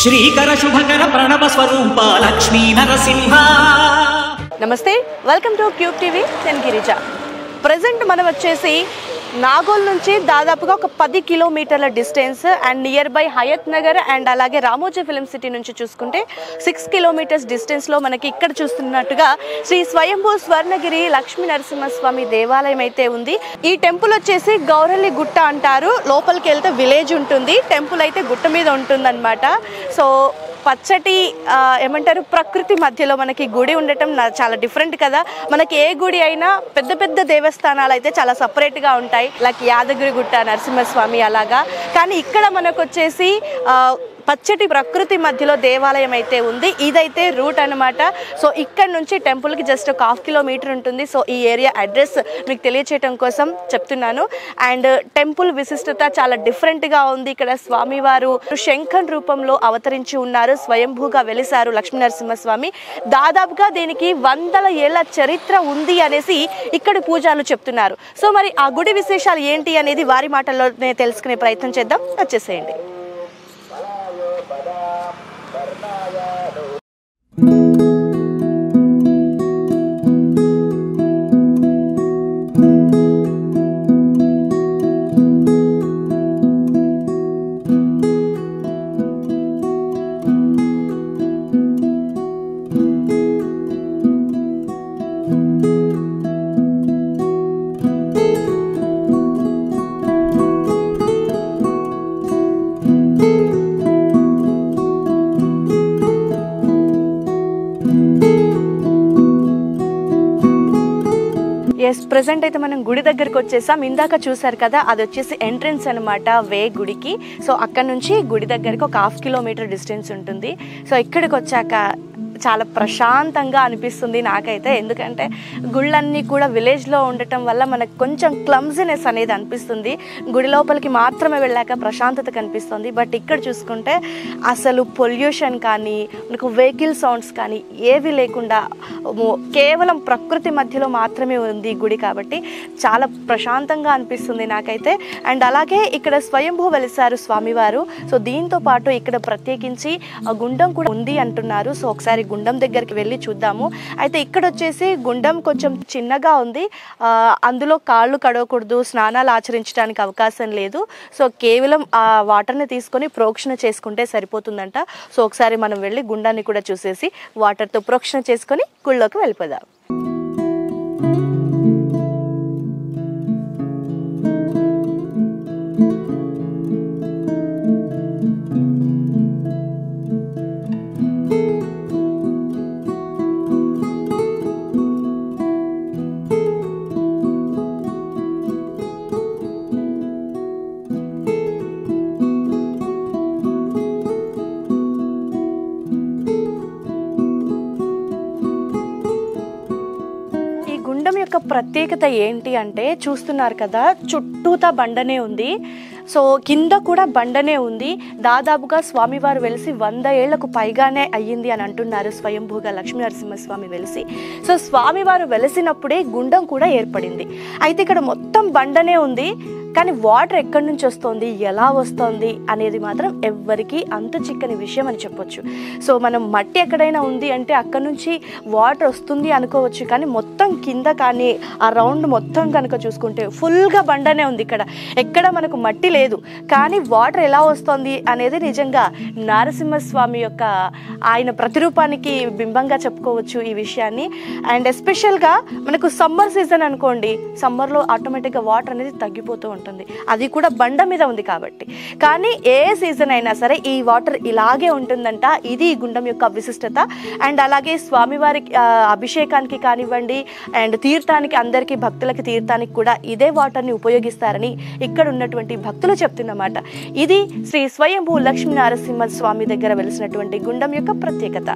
శ్రీకర శుభకర ప్రణవ స్వరూప లక్ష్మీ నరసింహ. నమస్తే, welcome to cube TV. నేను Girija. Present మనం వచ్చేసి నాగోల్ నుంచి దాదాపుగా ఒక 10 కిలోమీటర్ల distance and nearby Hayathnagar and అలాగే రామోజీ ఫిల్మ్ సిటీ నుంచి చూసుకుంటే 6 కిలోమీటర్స్ డిస్టెన్స్లో మనకి ఇక్కడ చూస్తున్నట్టుగా శ్రీ స్వయంభూ స్వర్ణగిరి లక్ష్మీ నరసింహస్వామి దేవాలయం అయితే ఉంది. ఈ టెంపుల్ వచ్చేసి గౌరల్లి గుట్ట అంటారు. లోపలికి వెళ్తే విలేజ్ ఉంటుంది, టెంపుల్ అయితే గుట్ట మీద ఉంటుందన్నమాట. సో పచ్చటి ఏమంటారు ప్రకృతి మధ్యలో మనకి గుడి ఉండటం చాలా డిఫరెంట్ కదా. మనకి ఏ గుడి అయినా పెద్ద పెద్ద దేవస్థానాలు అయితే చాలా సపరేట్గా ఉంటాయి, లైక్ యాదగిరి గుట్ట, నరసింహస్వామి అలాగా. కానీ ఇక్కడ మనకు వచ్చేసి పచ్చటి ప్రకృతి మధ్యలో దేవాలయం అయితే ఉంది. ఇదైతే రూట్ అనమాట. సో ఇక్కడ నుంచి టెంపుల్కి జస్ట్ ఒక 1/2 కిలోమీటర్ ఉంటుంది. సో ఈ ఏరియా అడ్రస్ మీకు తెలియచేయడం కోసం చెప్తున్నాను. అండ్ టెంపుల్ విశిష్టత చాలా డిఫరెంట్గా ఉంది. ఇక్కడ స్వామివారు శంఖం రూపంలో అవతరించి ఉన్నారు, స్వయంభూగా వెలిసారు లక్ష్మీ నరసింహస్వామి. దాదాపుగా దీనికి 100 ఏళ్ల చరిత్ర ఉంది అనేసి ఇక్కడ పూజారులు చెప్తున్నారు. సో మరి ఆ గుడి విశేషాలు ఏంటి అనేది వారి మాటల్లోనే తెలుసుకునే ప్రయత్నం చేద్దాం. వచ్చేసేయండి. ఎస్, ప్రెసెంట్ అయితే మనం గుడి దగ్గరికి వచ్చేసాం. ఇందాక చూసారు కదా, అది వచ్చేసి ఎంట్రన్స్ అనమాట వే గుడికి. సో అక్కడ నుంచి గుడి దగ్గరికి ఒక 1/2 కిలోమీటర్ డిస్టెన్స్ ఉంటుంది. సో ఇక్కడికి వచ్చాక చాలా ప్రశాంతంగా అనిపిస్తుంది నాకైతే. ఎందుకంటే గుళ్ళన్నీ కూడా విలేజ్లో ఉండటం వల్ల మనకు కొంచెం క్లమ్జినెస్ అనేది అనిపిస్తుంది. గుడి లోపలికి మాత్రమే వెళ్ళాక ప్రశాంతత కనిపిస్తుంది. బట్ ఇక్కడ చూసుకుంటే అసలు పొల్యూషన్ కానీ మనకు వెహికల్ సౌండ్స్ కానీ ఏవి లేకుండా కేవలం ప్రకృతి మధ్యలో మాత్రమే ఉంది గుడి, కాబట్టి చాలా ప్రశాంతంగా అనిపిస్తుంది నాకైతే. అండ్ అలాగే ఇక్కడ స్వయంభూ వెలిసారు స్వామివారు. సో దీంతో పాటు ఇక్కడ ప్రత్యేకించి గుండం కూడా ఉంది అంటున్నారు. సో ఒకసారి గుండం దగ్గరికి వెళ్ళి చూద్దాము. అయితే ఇక్కడ వచ్చేసి గుండం కొంచెం చిన్నగా ఉంది, అందులో కాళ్ళు కడవకూడదు, స్నానాలు ఆచరించడానికి అవకాశం లేదు. సో కేవలం ఆ వాటర్ని తీసుకొని ప్రోక్షణ చేసుకుంటే సరిపోతుందంట. సో ఒకసారి మనం వెళ్ళి గుండాన్ని కూడా చూసేసి వాటర్తో ప్రోక్షణ చేసుకొని గుళ్ళోకి వెళ్ళిపోదాం. ప్రత్యేకత ఏంటి అంటే చూస్తున్నారు కదా, చుట్టూతా బండనే ఉంది. సో కింద కూడా బండనే ఉంది. దాదాపుగా స్వామివారు వెలిసి 100 ఏళ్లకు పైగానే అయ్యింది అని అంటున్నారు స్వయంభూగా లక్ష్మీ నరసింహస్వామి వెలిసి. సో స్వామివారు వెలిసినప్పుడే గుండం కూడా ఏర్పడింది. అయితే ఇక్కడ మొత్తం బండనే ఉంది, కానీ వాటర్ ఎక్కడి నుంచి వస్తుంది, ఎలా వస్తుంది అనేది మాత్రం ఎవ్వరికీ అంతు చిక్కని విషయం అని చెప్పొచ్చు. సో మనం మట్టి ఎక్కడైనా ఉంది అంటే అక్కడ నుంచి వాటర్ వస్తుంది అనుకోవచ్చు, కానీ మొత్తం కింద కానీ ఆ రౌండ్ మొత్తం కనుక చూసుకుంటే ఫుల్గా బండనే ఉంది. ఇక్కడ ఎక్కడ మనకు మట్టి లేదు, కానీ వాటర్ ఎలా వస్తుంది అనేది నిజంగా నరసింహస్వామి యొక్క ఆయన ప్రతిరూపానికి బింబంగా చెప్పుకోవచ్చు ఈ విషయాన్ని. అండ్ ఎస్పెషల్గా మనకు సమ్మర్ సీజన్ అనుకోండి, సమ్మర్లో ఆటోమేటిక్గా వాటర్ అనేది తగ్గిపోతూ ఉంటుంది, అది కూడా బండ మీద ఉంది కాబట్టి. కానీ ఏ సీజన్ అయినా సరే ఈ వాటర్ ఇలాగే ఉంటుందంట. ఇది గుండం యొక్క విశిష్టత. అండ్ అలాగే స్వామివారికి అభిషేకానికి కానివ్వండి అండ్ తీర్థానికి, అందరికీ భక్తులకి తీర్థానికి కూడా ఇదే వాటర్ని ఉపయోగిస్తారని ఇక్కడ ఉన్నటువంటి భక్తులు చెప్తున్నమాట. ఇది శ్రీ స్వయంభూ లక్ష్మీ నరసింహ స్వామి దగ్గర వెలిసినటువంటి గుండం యొక్క ప్రత్యేకత.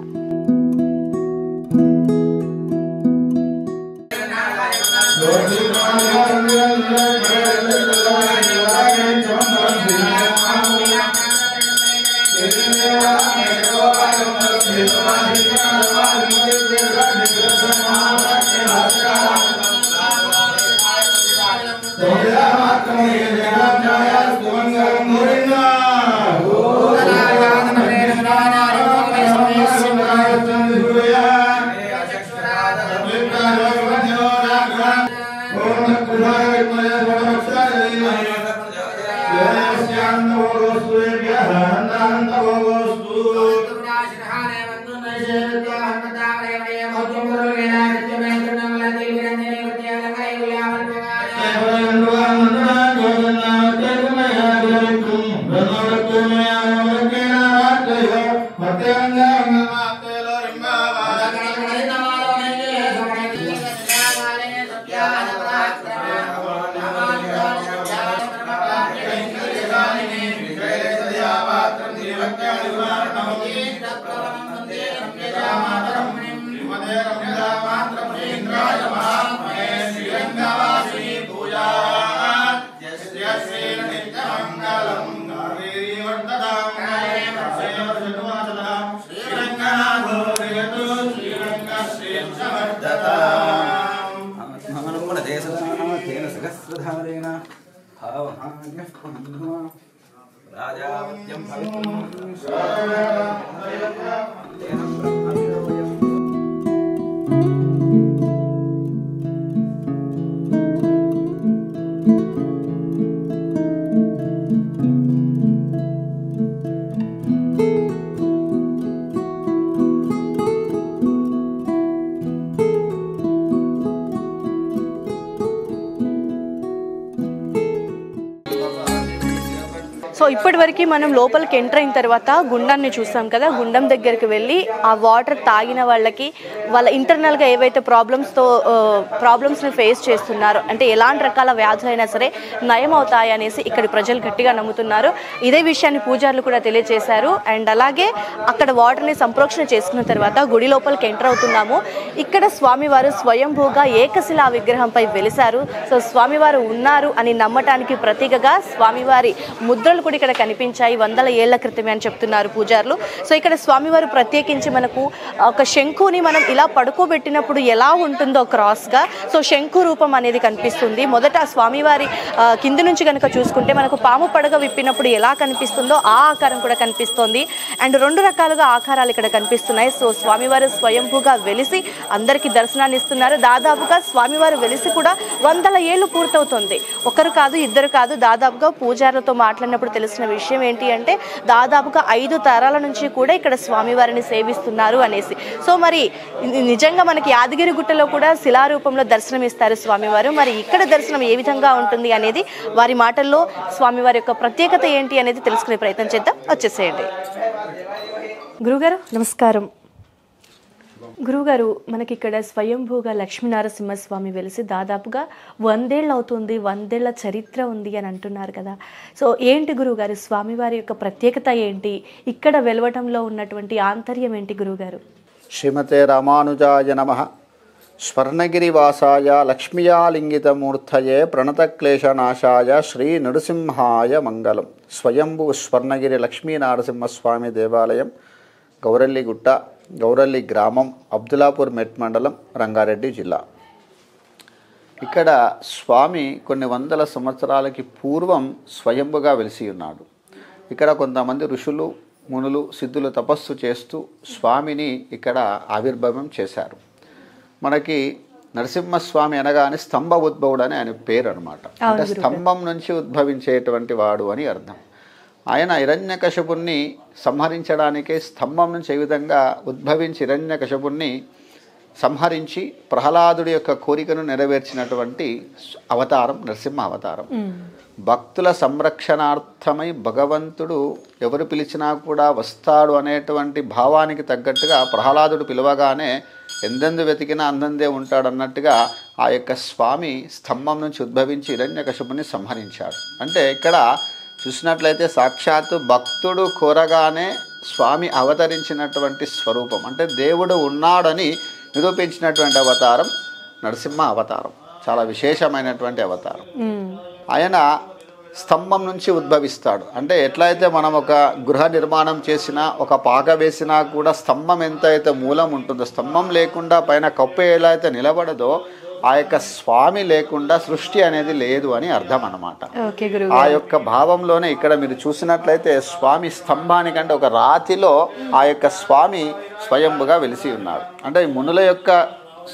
సో ఇప్పటివరకు మనం లోపలికి ఎంటర్ అయిన తర్వాత గుండాన్ని చూస్తాం కదా, గుండం దగ్గరికి వెళ్ళి ఆ వాటర్ తాగిన వాళ్ళకి వాళ్ళ ఇంటర్నల్గా ఏవైతే ప్రాబ్లమ్స్ని ఫేస్ చేస్తున్నారో, అంటే ఎలాంటి రకాల వ్యాధులైనా సరే నయం అవుతాయి అనేసి ఇక్కడి ప్రజలు గట్టిగా నమ్ముతున్నారు. ఇదే విషయాన్ని పూజారులు కూడా తెలియజేశారు. అండ్ అలాగే అక్కడ వాటర్ని సంప్రోక్షణ చేసుకున్న తర్వాత గుడి లోపలికి ఎంటర్ అవుతున్నాము. ఇక్కడ స్వామివారు స్వయంభూగా ఏకశిలా విగ్రహంపై వెలిశారు. సో స్వామివారు ఉన్నారు అని నమ్మటానికి ప్రతీకగా స్వామివారి ముద్రలు కూడా ఇక్కడ కనిపించాయి. 100 ఏళ్ల క్రితమే అని చెప్తున్నారు పూజారులు. సో ఇక్కడ స్వామివారు ప్రత్యేకించి మనకు ఒక శంఖుని మనం ఇలా పడుకోబెట్టినప్పుడు ఎలా ఉంటుందో క్రాస్గా, సో శంఖు రూపం అనేది కనిపిస్తుంది. మొదట స్వామివారి కింది నుంచి కనుక చూసుకుంటే మనకు పాము పడగ విప్పినప్పుడు ఎలా కనిపిస్తుందో ఆ ఆకారం కూడా కనిపిస్తుంది. అండ్ 2 రకాలుగా ఆకారాలు ఇక్కడ కనిపిస్తున్నాయి. సో స్వామివారు స్వయంభూగా వెలిసి అందరికీ దర్శనాన్ని ఇస్తున్నారు. దాదాపుగా స్వామివారు వెలిసి కూడా 100 ఏళ్ళు పూర్తవుతుంది. ఒకరు కాదు, ఇద్దరు కాదు, దాదాపుగా పూజారులతో మాట్లాడినప్పుడు తెలిసిన విషయం ఏంటి అంటే దాదాపుగా 5 తరాల నుంచి కూడా ఇక్కడ స్వామివారిని సేవిస్తున్నారు అనేసి. సో మరి నిజంగా మనకి యాదగిరి గుట్టలో కూడా శిలారూపంలో దర్శనం ఇస్తారు స్వామివారు. మరి ఇక్కడ దర్శనం ఏ విధంగా ఉంటుంది అనేది వారి మాటల్లో స్వామివారి యొక్క ప్రత్యేకత ఏంటి అనేది తెలుసుకునే ప్రయత్నం చేద్దాం. వచ్చేసేయండి. గురుగారు నమస్కారం. గురుగారు, మనకి ఇక్కడ స్వయంభూగా లక్ష్మీనరసింహస్వామి వెలిసి దాదాపుగా 100 ఏళ్ళు అవుతుంది, 100 ఏళ్ల చరిత్ర ఉంది అని అంటున్నారు కదా. సో ఏంటి గురుగారు స్వామివారి యొక్క ప్రత్యేకత ఏంటి, ఇక్కడ వెలవటంలో ఉన్నటువంటి ఆంతర్యం ఏంటి గురుగారు? శ్రీమతే రామానుజాయ నమః. స్వర్ణగిరివాసాయ లక్ష్మీయాలింగితమూర్తయే ప్రణతక్లేశనాశాయ శ్రీ నృసింహాయ మంగళం. స్వయంభూ స్వర్ణగిరి లక్ష్మీనరసింహస్వామి దేవాలయం, గౌరల్లిగుట్ట, గౌరల్లి గ్రామం, అబ్దులాపూర్ మెట్ మండలం, రంగారెడ్డి జిల్లా. ఇక్కడ స్వామి కొన్ని 100 సంవత్సరాలకి పూర్వం స్వయంభుగా వెలిసి ఉన్నాడు. ఇక్కడ కొంతమంది ఋషులు, మునులు, సిద్ధులు తపస్సు చేస్తూ స్వామిని ఇక్కడ ఆవిర్భావం చేశారు. మనకి నరసింహస్వామి అనగానే స్తంభ ఉద్భవుడు అని ఆయన పేరు అనమాట. అంటే స్తంభం నుంచి ఉద్భవించేటువంటి వాడు అని అర్థం. ఆయన హిరణ్యకశపుణ్ణి సంహరించడానికే స్తంభం నుంచి ఏ విధంగా ఉద్భవించి హిరణ్యకశపుణ్ణి సంహరించి ప్రహ్లాదుడి యొక్క కోరికను నెరవేర్చినటువంటి అవతారం నరసింహ అవతారం. భక్తుల సంరక్షణార్థమై భగవంతుడు ఎవరు పిలిచినా కూడా వస్తాడు అనేటువంటి భావానికి తగ్గట్టుగా ప్రహ్లాదుడు పిలవగానే ఎందెందు వెతికినా అందందే ఉంటాడన్నట్టుగా ఆ యొక్క స్వామి స్తంభం నుంచి ఉద్భవించి హిరణ్యకశపుని సంహరించాడు. అంటే ఇక్కడ చూసినట్లయితే సాక్షాత్తు భక్తుడు కోరగానే స్వామి అవతరించినటువంటి స్వరూపం, అంటే దేవుడు ఉన్నాడని నిరూపించినటువంటి అవతారం నరసింహ అవతారం. చాలా విశేషమైనటువంటి అవతారం. ఆయన స్తంభం నుంచి ఉద్భవిస్తాడు. అంటే ఎట్లయితే మనం ఒక గృహ నిర్మాణం చేసినా, ఒక పాక వేసినా కూడా స్తంభం ఎంత అయితే మూలం ఉంటుందో, స్తంభం లేకుండా పైన కప్పు ఎలా అయితే నిలబడదో ఆ యొక్క స్వామి లేకుండా సృష్టి అనేది లేదు అని అర్థం అన్నమాట. ఆ యొక్క భావంలోనే ఇక్కడ మీరు చూసినట్లయితే స్వామి స్తంభానికంటే ఒక రాతిలో ఆ యొక్క స్వామి స్వయంభుగా వెలిసి ఉన్నాడు. అంటే మునుల యొక్క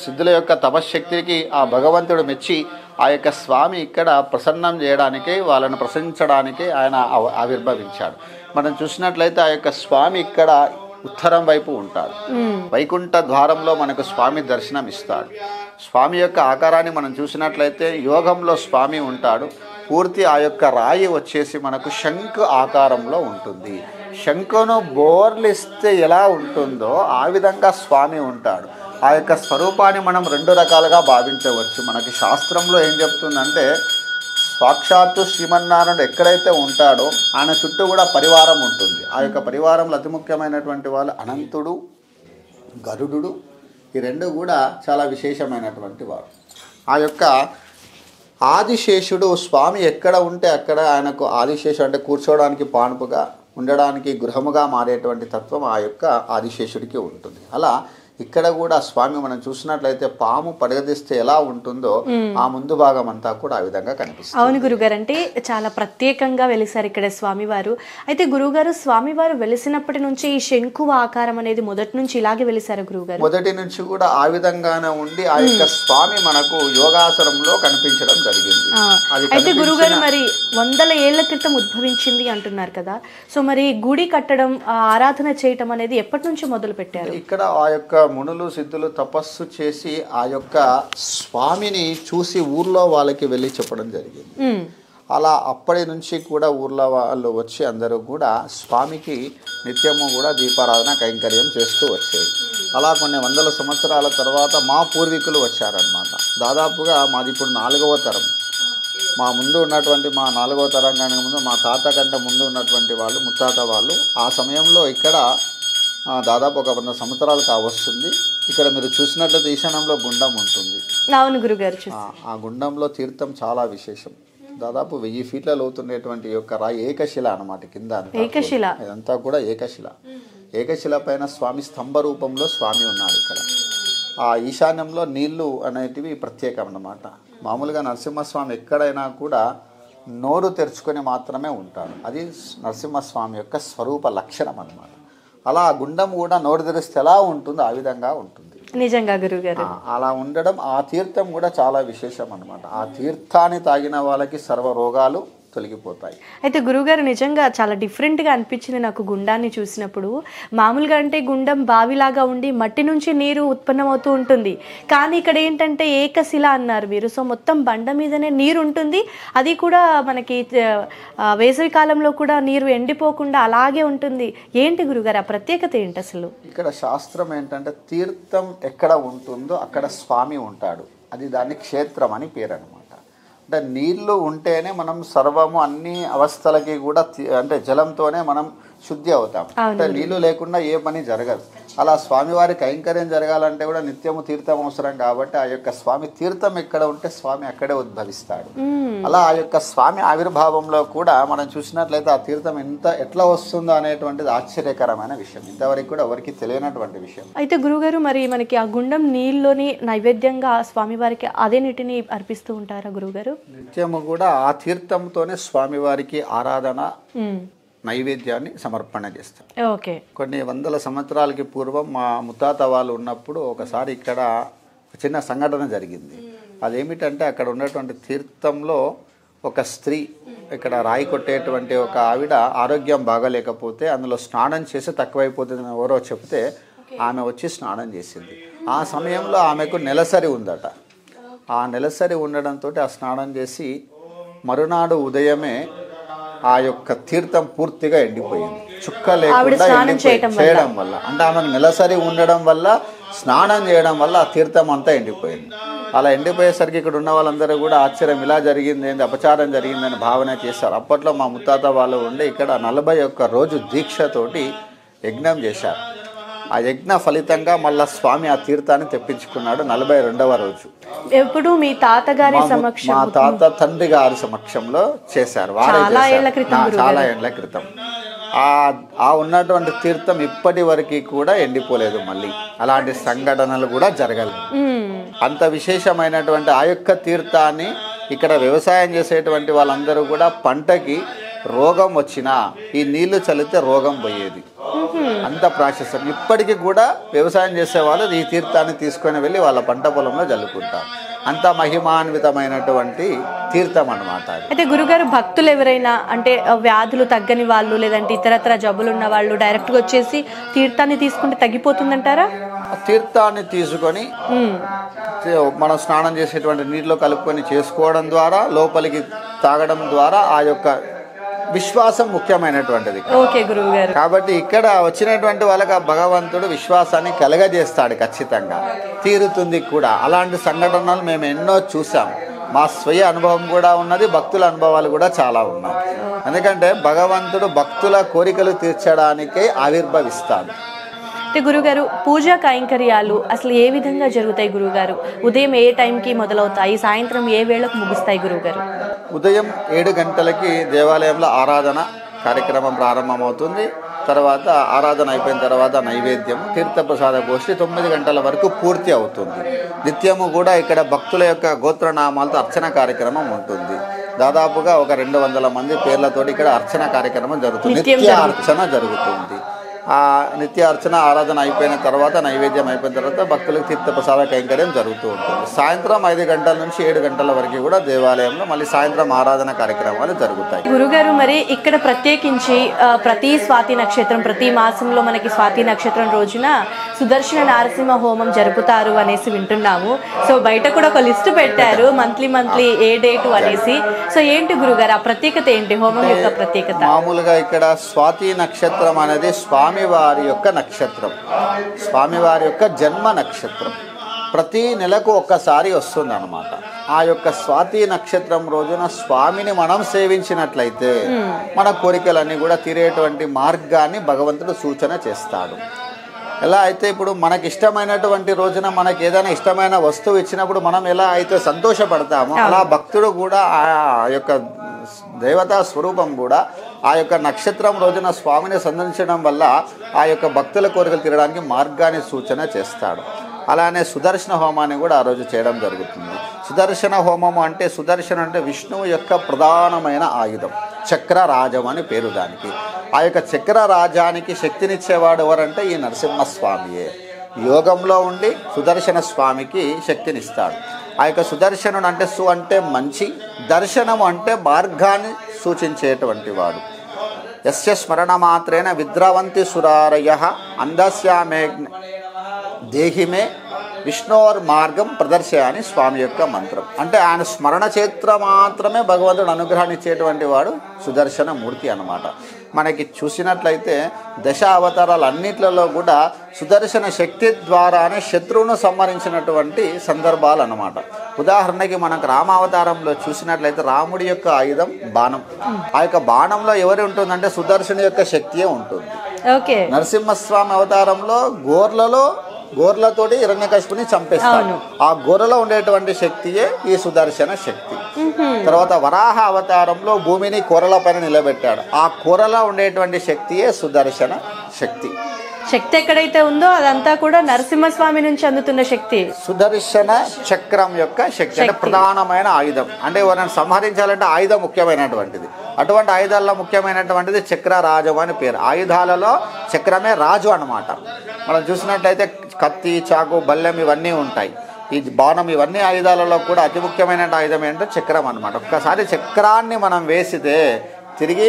సిద్ధుల యొక్క తపశ్శక్తికి ఆ భగవంతుడు మెచ్చి ఆ యొక్క స్వామి ఇక్కడ ప్రసన్నం చేయడానికి, వాళ్ళని ప్రసన్నించడానికి ఆయన ఆవిర్భవించాడు. మనం చూసినట్లయితే ఆ యొక్క స్వామి ఇక్కడ ఉత్తరం వైపు ఉంటాడు. వైకుంఠ ద్వారంలో మనకు స్వామి దర్శనం ఇస్తాడు. స్వామి యొక్క ఆకారాన్ని మనం చూసినట్లయితే యోగంలో స్వామి ఉంటాడు. పూర్తి ఆ యొక్క రాయి వచ్చేసి మనకు శంఖు ఆకారంలో ఉంటుంది. శంఖును బోర్లిస్తే ఎలా ఉంటుందో ఆ విధంగా స్వామి ఉంటాడు. ఆ యొక్క స్వరూపాన్ని మనం రెండు రకాలుగా భావించవచ్చు. మనకి శాస్త్రంలో ఏం చెప్తుందంటే, సాక్షాత్తు శ్రీమన్నారాయణుడు ఎక్కడైతే ఉంటాడో ఆయన చుట్టూ కూడా పరివారం ఉంటుంది. ఆ యొక్క పరివారంలో అతి ముఖ్యమైనటువంటి వాళ్ళు అనంతుడు, గరుడు, ఈ రెండు కూడా చాలా విశేషమైనటువంటి వారు. ఆ యొక్క ఆదిశేషుడు స్వామి ఎక్కడ ఉంటే అక్కడ ఆయనకు ఆదిశేషుడు అంటే కూర్చోవడానికి పానుపుగా, ఉండడానికి గృహముగా మారేటువంటి తత్వం ఆ యొక్క ఆదిశేషుడికి ఉంటుంది. అలా ఇక్కడ కూడా స్వామి మనం చూసినట్లయితే పాము పడగదిస్తే ఎలా ఉంటుందో ఆ ముందు భాగం అంతా కూడా ఆ విధంగా కనిపిస్తుంది. అవును గురుగారు, అంటే చాలా ప్రత్యేకంగా వెలిసారు ఇక్కడ స్వామివారు. అయితే గురువుగారు, స్వామివారు వెలిసినప్పటి నుంచి ఈ శంకు ఆకారం అనేది మొదటి నుంచి ఇలాగే వెలిసారు గురువుగారు? మొదటి నుంచి కూడా ఆ విధంగానే ఉండి ఆ యొక్క స్వామి మనకు యోగాసనంలో కనిపించడం జరిగింది. అయితే గురువుగారు, మరి 100 ఏళ్ల క్రితం ఉద్భవించింది అంటున్నారు కదా, సో మరి గుడి కట్టడం, ఆరాధన చేయటం అనేది ఎప్పటి నుంచి మొదలు పెట్టారు? ఇక్కడ ఆ యొక్క మునులు సిద్ధులు తపస్సు చేసి ఆ యొక్క స్వామిని చూసి ఊర్లో వాళ్ళకి వెళ్ళి చెప్పడం జరిగింది. అలా అప్పటి నుంచి కూడా ఊర్లో వాళ్ళు వచ్చి అందరూ కూడా స్వామికి నిత్యము కూడా దీపారాధన కైంకర్యం చేస్తూ వచ్చేది. అలా కొన్ని వందల సంవత్సరాల తర్వాత మా పూర్వీకులు వచ్చారనమాట. దాదాపుగా మాది ఇప్పుడు 4వ తరం. మా ముందు ఉన్నటువంటి మా 4వ తరం కానీ ముందు మా తాత కంటే ముందు ఉన్నటువంటి వాళ్ళు, ముత్తాత వాళ్ళు, ఆ సమయంలో ఇక్కడ దాదాపు ఒక 100 సంవత్సరాలు కావస్తుంది. ఇక్కడ మీరు చూసినట్లయితే ఈశాన్యంలో గుండం ఉంటుంది. అవును గురుగారు. ఆ గుండంలో తీర్థం చాలా విశేషం. దాదాపు 1000 ఫీట్ల లోతుండేటువంటి యొక్క రాయి ఏకశిల అన్నమాట. కింద ఏకశిల, ఇదంతా కూడా ఏకశిల. ఏకశిల పైన స్వామి స్తంభ రూపంలో స్వామి ఉన్నాడు. ఇక్కడ ఆ ఈశాన్యంలో నీళ్లు అనేటివి ప్రత్యేకం అన్నమాట. మామూలుగా నరసింహస్వామి ఎక్కడైనా కూడా నోరు తెరుచుకొని మాత్రమే ఉంటాడు. అది నరసింహస్వామి యొక్క స్వరూప లక్షణం అన్నమాట. అలా గుండం కూడా నోరు తెరిస్తే ఎలా ఉంటుందో ఆ విధంగా ఉంటుంది. నిజంగా గురుగారు, అలా ఉండడం. ఆ తీర్థం కూడా చాలా విశేషం అన్నమాట. ఆ తీర్థాన్ని తాగిన వాళ్ళకి సర్వ రోగాలు తొలగిపోతాయి. అయితే గురుగారు, నిజంగా చాలా డిఫరెంట్గా అనిపించింది నాకు గుండాన్ని చూసినప్పుడు. మామూలుగా అంటే గుండం బావిలాగా ఉండి మట్టి నుంచి నీరు ఉత్పన్నమవుతూ ఉంటుంది, కానీ ఇక్కడ ఏంటంటే ఏకశిల అన్నారు మీరు. సో మొత్తం బండ మీదనే నీరు ఉంటుంది. అది కూడా మనకి వేసవి కాలంలో కూడా నీరు ఎండిపోకుండా అలాగే ఉంటుంది. ఏంటి గురుగారు ఆ ప్రత్యేకత ఏంటి అసలు? ఇక్కడ శాస్త్రం ఏంటంటే, తీర్థం ఎక్కడ ఉంటుందో అక్కడ స్వామి ఉంటాడు. అది దాన్ని క్షేత్రం అని పేరు అనమాట. అంటే నీళ్లు ఉంటేనే మనం సర్వము అన్ని అవస్థలకి కూడా అంటే జలంతోనే మనం శుద్ధి అవుతాం. అంటే నీళ్లు లేకుండా ఏ పని జరగదు. అలా స్వామివారి కైంకర్యం జరగాలంటే కూడా నిత్యము తీర్థం అవసరం. కాబట్టి ఆ యొక్క స్వామి తీర్థం ఎక్కడ ఉంటే స్వామి అక్కడే ఉద్భవిస్తాడు. అలా ఆ యొక్క స్వామి ఆవిర్భావంలో కూడా మనం చూసినట్లయితే ఆ తీర్థం ఎట్లా వస్తుందో అనేటువంటిది ఆశ్చర్యకరమైన విషయం. ఇంతవరకు కూడా ఎవరికి తెలియనటువంటి విషయం. అయితే గురుగారు, మరి మనకి ఆ గుండం నీళ్ళలోని నైవేద్యంగా స్వామివారికి అదే నీటిని అర్పిస్తూ ఉంటారా గురుగారు? నిత్యము కూడా ఆ తీర్థంతోనే స్వామివారికి ఆరాధన నైవేద్యాన్ని సమర్పణ చేస్తారు. ఓకే. కొన్ని వందల సంవత్సరాలకి పూర్వం మా ముత్తాత వాళ్ళు ఉన్నప్పుడు ఒకసారి ఇక్కడ చిన్న సంఘటన జరిగింది. అదేమిటంటే, అక్కడ ఉన్నటువంటి తీర్థంలో ఒక స్త్రీ, ఇక్కడ రాయి కొట్టేటువంటి ఒక ఆవిడ ఆరోగ్యం బాగాలేకపోతే అందులో స్నానం చేసి తక్కువైపోతుందని ఎవరో చెప్తే ఆమె వచ్చి స్నానం చేసింది. ఆ సమయంలో ఆమెకు నెలసరి ఉందట. ఆ నెలసరి ఉండడంతో ఆ స్నానం చేసి మరునాడు ఉదయమే ఆ యొక్క తీర్థం పూర్తిగా ఎండిపోయింది. చుక్క లేకుండా చేయడం వల్ల, అంటే ఆమెకు నెలసరి ఉండడం వల్ల స్నానం చేయడం వల్ల ఆ తీర్థం అంతా ఎండిపోయింది. అలా ఎండిపోయేసరికి ఇక్కడ ఉన్న వాళ్ళందరూ కూడా ఆశ్చర్యం, ఇలా జరిగింది ఏంది, అపచారం జరిగిందని భావన చేశారు. అప్పట్లో మా ముత్తాత వాళ్ళు ఉండి ఇక్కడ 41 రోజు దీక్షతోటి యజ్ఞం చేశారు. ఆ యజ్ఞ ఫలితంగా మళ్ళా స్వామి ఆ తీర్థాన్ని తెప్పించుకున్నాడు 42వ రోజు. ఎప్పుడు మీ తాతగారి సమక్షం, మా తాత తండ్రి గారి సమక్షంలో చేశారు. చాలా ఏళ్ల క్రితం. ఆ ఉన్నటువంటి తీర్థం ఇప్పటి వరకు కూడా ఎండిపోలేదు. మళ్ళీ అలాంటి సంఘటనలు కూడా జరగలేదు. అంత విశేషమైనటువంటి ఆ యొక్క తీర్థాన్ని ఇక్కడ వ్యవసాయం చేసేటువంటి వాళ్ళందరూ కూడా పంటకి రోగం వచ్చినా ఈ నీళ్లు చల్లితే రోగం పోయేది. అంత ప్రాశస్యం. ఇప్పటికీ కూడా వ్యవసాయం చేసేవాళ్ళు ఈ తీర్థాన్ని తీసుకొని వెళ్ళి వాళ్ళ పంట పొలంలో జల్లుకుంటారు. అంత మహిమాన్వితమైనటువంటి తీర్థం అన్నమాట. అయితే గురుగారు, భక్తులు ఎవరైనా అంటే వ్యాధులు తగ్గని వాళ్ళు లేదంటే ఇతరత్ర జబ్బులు ఉన్న వాళ్ళు డైరెక్ట్గా వచ్చేసి తీర్థాన్ని తీసుకుంటే తగ్గిపోతుందంటారా? తీర్థాన్ని తీసుకొని మనం స్నానం చేసేటువంటి నీటిలో కలుపుకొని చేసుకోవడం ద్వారా, లోపలికి తాగడం ద్వారా ఆ యొక్క విశ్వాసం ముఖ్యమైనటువంటిది. ఓకే గురువు గారు. కాబట్టి ఇక్కడ వచ్చినటువంటి వాళ్ళకి ఆ భగవంతుడు విశ్వాసాన్ని కలగజేస్తాడు, ఖచ్చితంగా తీరుతుంది కూడా. అలాంటి సంఘటనలు మేము ఎన్నో చూసాం. మా స్వీయ అనుభవం కూడా ఉన్నది, భక్తుల అనుభవాలు కూడా చాలా ఉన్నాయి. ఎందుకంటే భగవంతుడు భక్తుల కోరికలు తీర్చడానికే ఆవిర్భవిస్తాడు. అంటే గురుగారు, పూజా కైంకర్యాలు అసలు ఏ విధంగా జరుగుతాయి గురుగారు? ఉదయం ఏ టైంకి మొదలవుతాయి, సాయంత్రం ఏ వేళకు ముగుస్తాయి గురుగారు? ఉదయం 7 గంటలకి దేవాలయంలో ఆరాధన కార్యక్రమం ప్రారంభమవుతుంది. తర్వాత ఆరాధన అయిపోయిన తర్వాత నైవేద్యం, తీర్థప్రసాద గోష్ఠి 9 గంటల వరకు పూర్తి అవుతుంది. నిత్యము కూడా ఇక్కడ భక్తుల యొక్క గోత్రనామాలతో అర్చన కార్యక్రమం ఉంటుంది. దాదాపుగా ఒక 200 మంది పేర్లతోటి ఇక్కడ అర్చన కార్యక్రమం జరుగుతుంది, నిత్య అర్చన జరుగుతుంది. ఆ నిత్య అర్చన ఆరాధన అయిపోయిన తర్వాత, నైవేద్యం అయిపోయిన తర్వాత భక్తులకు తీర్థప్రసాద కైంకర్యం జరుగుతూ ఉంటుంది. సాయంత్రం 5 గంటల నుంచి 7 గంటల వరకు కూడా దేవాలయంలో మళ్ళీ సాయంత్రం ఆరాధన కార్యక్రమాలు జరుగుతాయి. గురుగారు, మరి ఇక్కడ ప్రత్యేకించి ప్రతి స్వాతి నక్షత్రం, ప్రతి మాసంలో మనకి స్వాతి నక్షత్రం రోజున సుదర్శన నారసింహ హోమం జరుపుతారు అనేసి వింటున్నాము. సో బయట కూడా ఒక లిస్టు పెట్టారు, మంత్లీ ఏ డేటు అనేసి. సో ఏంటి గురుగారు ఆ ప్రత్యేకత, ఏంటి హోమం యొక్క ప్రత్యేకత? మామూలుగా ఇక్కడ స్వాతి నక్షత్రం అనేది స్వామివారి యొక్క నక్షత్రం, స్వామివారి యొక్క జన్మ నక్షత్రం. ప్రతి నెలకు ఒక్కసారి వస్తుంది అన్నమాట. ఆ యొక్క స్వాతి నక్షత్రం రోజున స్వామిని మనం సేవించినట్లయితే మన కోరికలన్నీ కూడా తీరేటువంటి మార్గాన్ని భగవంతుడు సూచన చేస్తాడు. ఎలా అయితే ఇప్పుడు మనకి ఇష్టమైనటువంటి రోజున మనకి ఏదైనా ఇష్టమైన వస్తువు ఇచ్చినప్పుడు మనం ఎలా అయితే సంతోషపడతామో, అలా భక్తుడు కూడా ఆ యొక్క దేవతా స్వరూపం కూడా ఆ యొక్క నక్షత్రం రోజున స్వామిని సందర్శించడం వల్ల ఆ యొక్క భక్తుల కోరికలు తీరడానికి మార్గాన్ని సూచన చేస్తాడు. అలానే సుదర్శన హోమాన్ని కూడా ఆ రోజు చేయడం జరుగుతుంది. సుదర్శన హోమము అంటే, సుదర్శన అంటే విష్ణువు యొక్క ప్రధానమైన ఆయుధం, చక్రరాజం అని పేరు దానికి. ఆ యొక్క చక్రరాజానికి శక్తినిచ్చేవాడు ఎవరంటే ఈ నరసింహస్వామియే. యోగంలో ఉండి సుదర్శన స్వామికి శక్తినిస్తాడు. ఆ యొక్క సుదర్శనుడు అంటే సు అంటే మంచి, దర్శనము అంటే మార్గాన్ని సూచించేటువంటి వాడు. యస్య స్మరణ మాత్రేన విద్రవంతి సురారయః అందస్యామే దేహిమే విష్ణోర్ మార్గం ప్రదర్శయ అని స్వామి యొక్క మంత్రం. అంటే ఆయన స్మరణ చేత్ర మాత్రమే భగవంతుడు అనుగ్రహాన్ని ఇచ్చేటువంటి వాడు సుదర్శన మూర్తి అన్నమాట. మనకి చూసినట్లయితే దశ అవతారాలన్నిట్లలో కూడా సుదర్శన శక్తి ద్వారానే శత్రువును సంహరించినటువంటి సందర్భాలు అన్నమాట. ఉదాహరణకి మనకు రామావతారంలో చూసినట్లయితే రాముడి యొక్క ఆయుధం బాణం. ఆ యొక్క బాణంలో ఎవరు ఉంటుందంటే సుదర్శన యొక్క శక్తియే ఉంటుంది. నరసింహస్వామి అవతారంలో గోర్లతోటి హిరణ్యకశిపుని చంపేస్తాడు. ఆ గోరలో ఉండేటువంటి శక్తియే ఈ సుదర్శన శక్తి. తర్వాత వరాహ అవతారంలో భూమిని కూరల పైన నిలబెట్టాడు. ఆ కూరలో ఉండేటువంటి శక్తియే సుదర్శన శక్తి. శక్తి ఎక్కడైతే ఉందో అదంతా కూడా నరసింహస్వామి నుంచి అందుతున్న శక్తి. సుదర్శన చక్రం యొక్క శక్తి అంటే ప్రధానమైన ఆయుధం. అంటే ఎవరైనా సంహరించాలంటే ఆయుధం ముఖ్యమైనటువంటిది. అటువంటి ఆయుధాల్లో ముఖ్యమైనటువంటిది చక్రరాజం అని పేరు. ఆయుధాలలో చక్రమే రాజు అన్నమాట. మనం చూసినట్లయితే కత్తి, చాకు, బల్లెం ఇవన్నీ ఉంటాయి. ఈ బాణం ఇవన్నీ ఆయుధాలలో కూడా అతి ముఖ్యమైన ఆయుధం ఏంటంటే చక్రం అన్నమాట. ఒక్కసారి చక్రాన్ని మనం వేసితే తిరిగి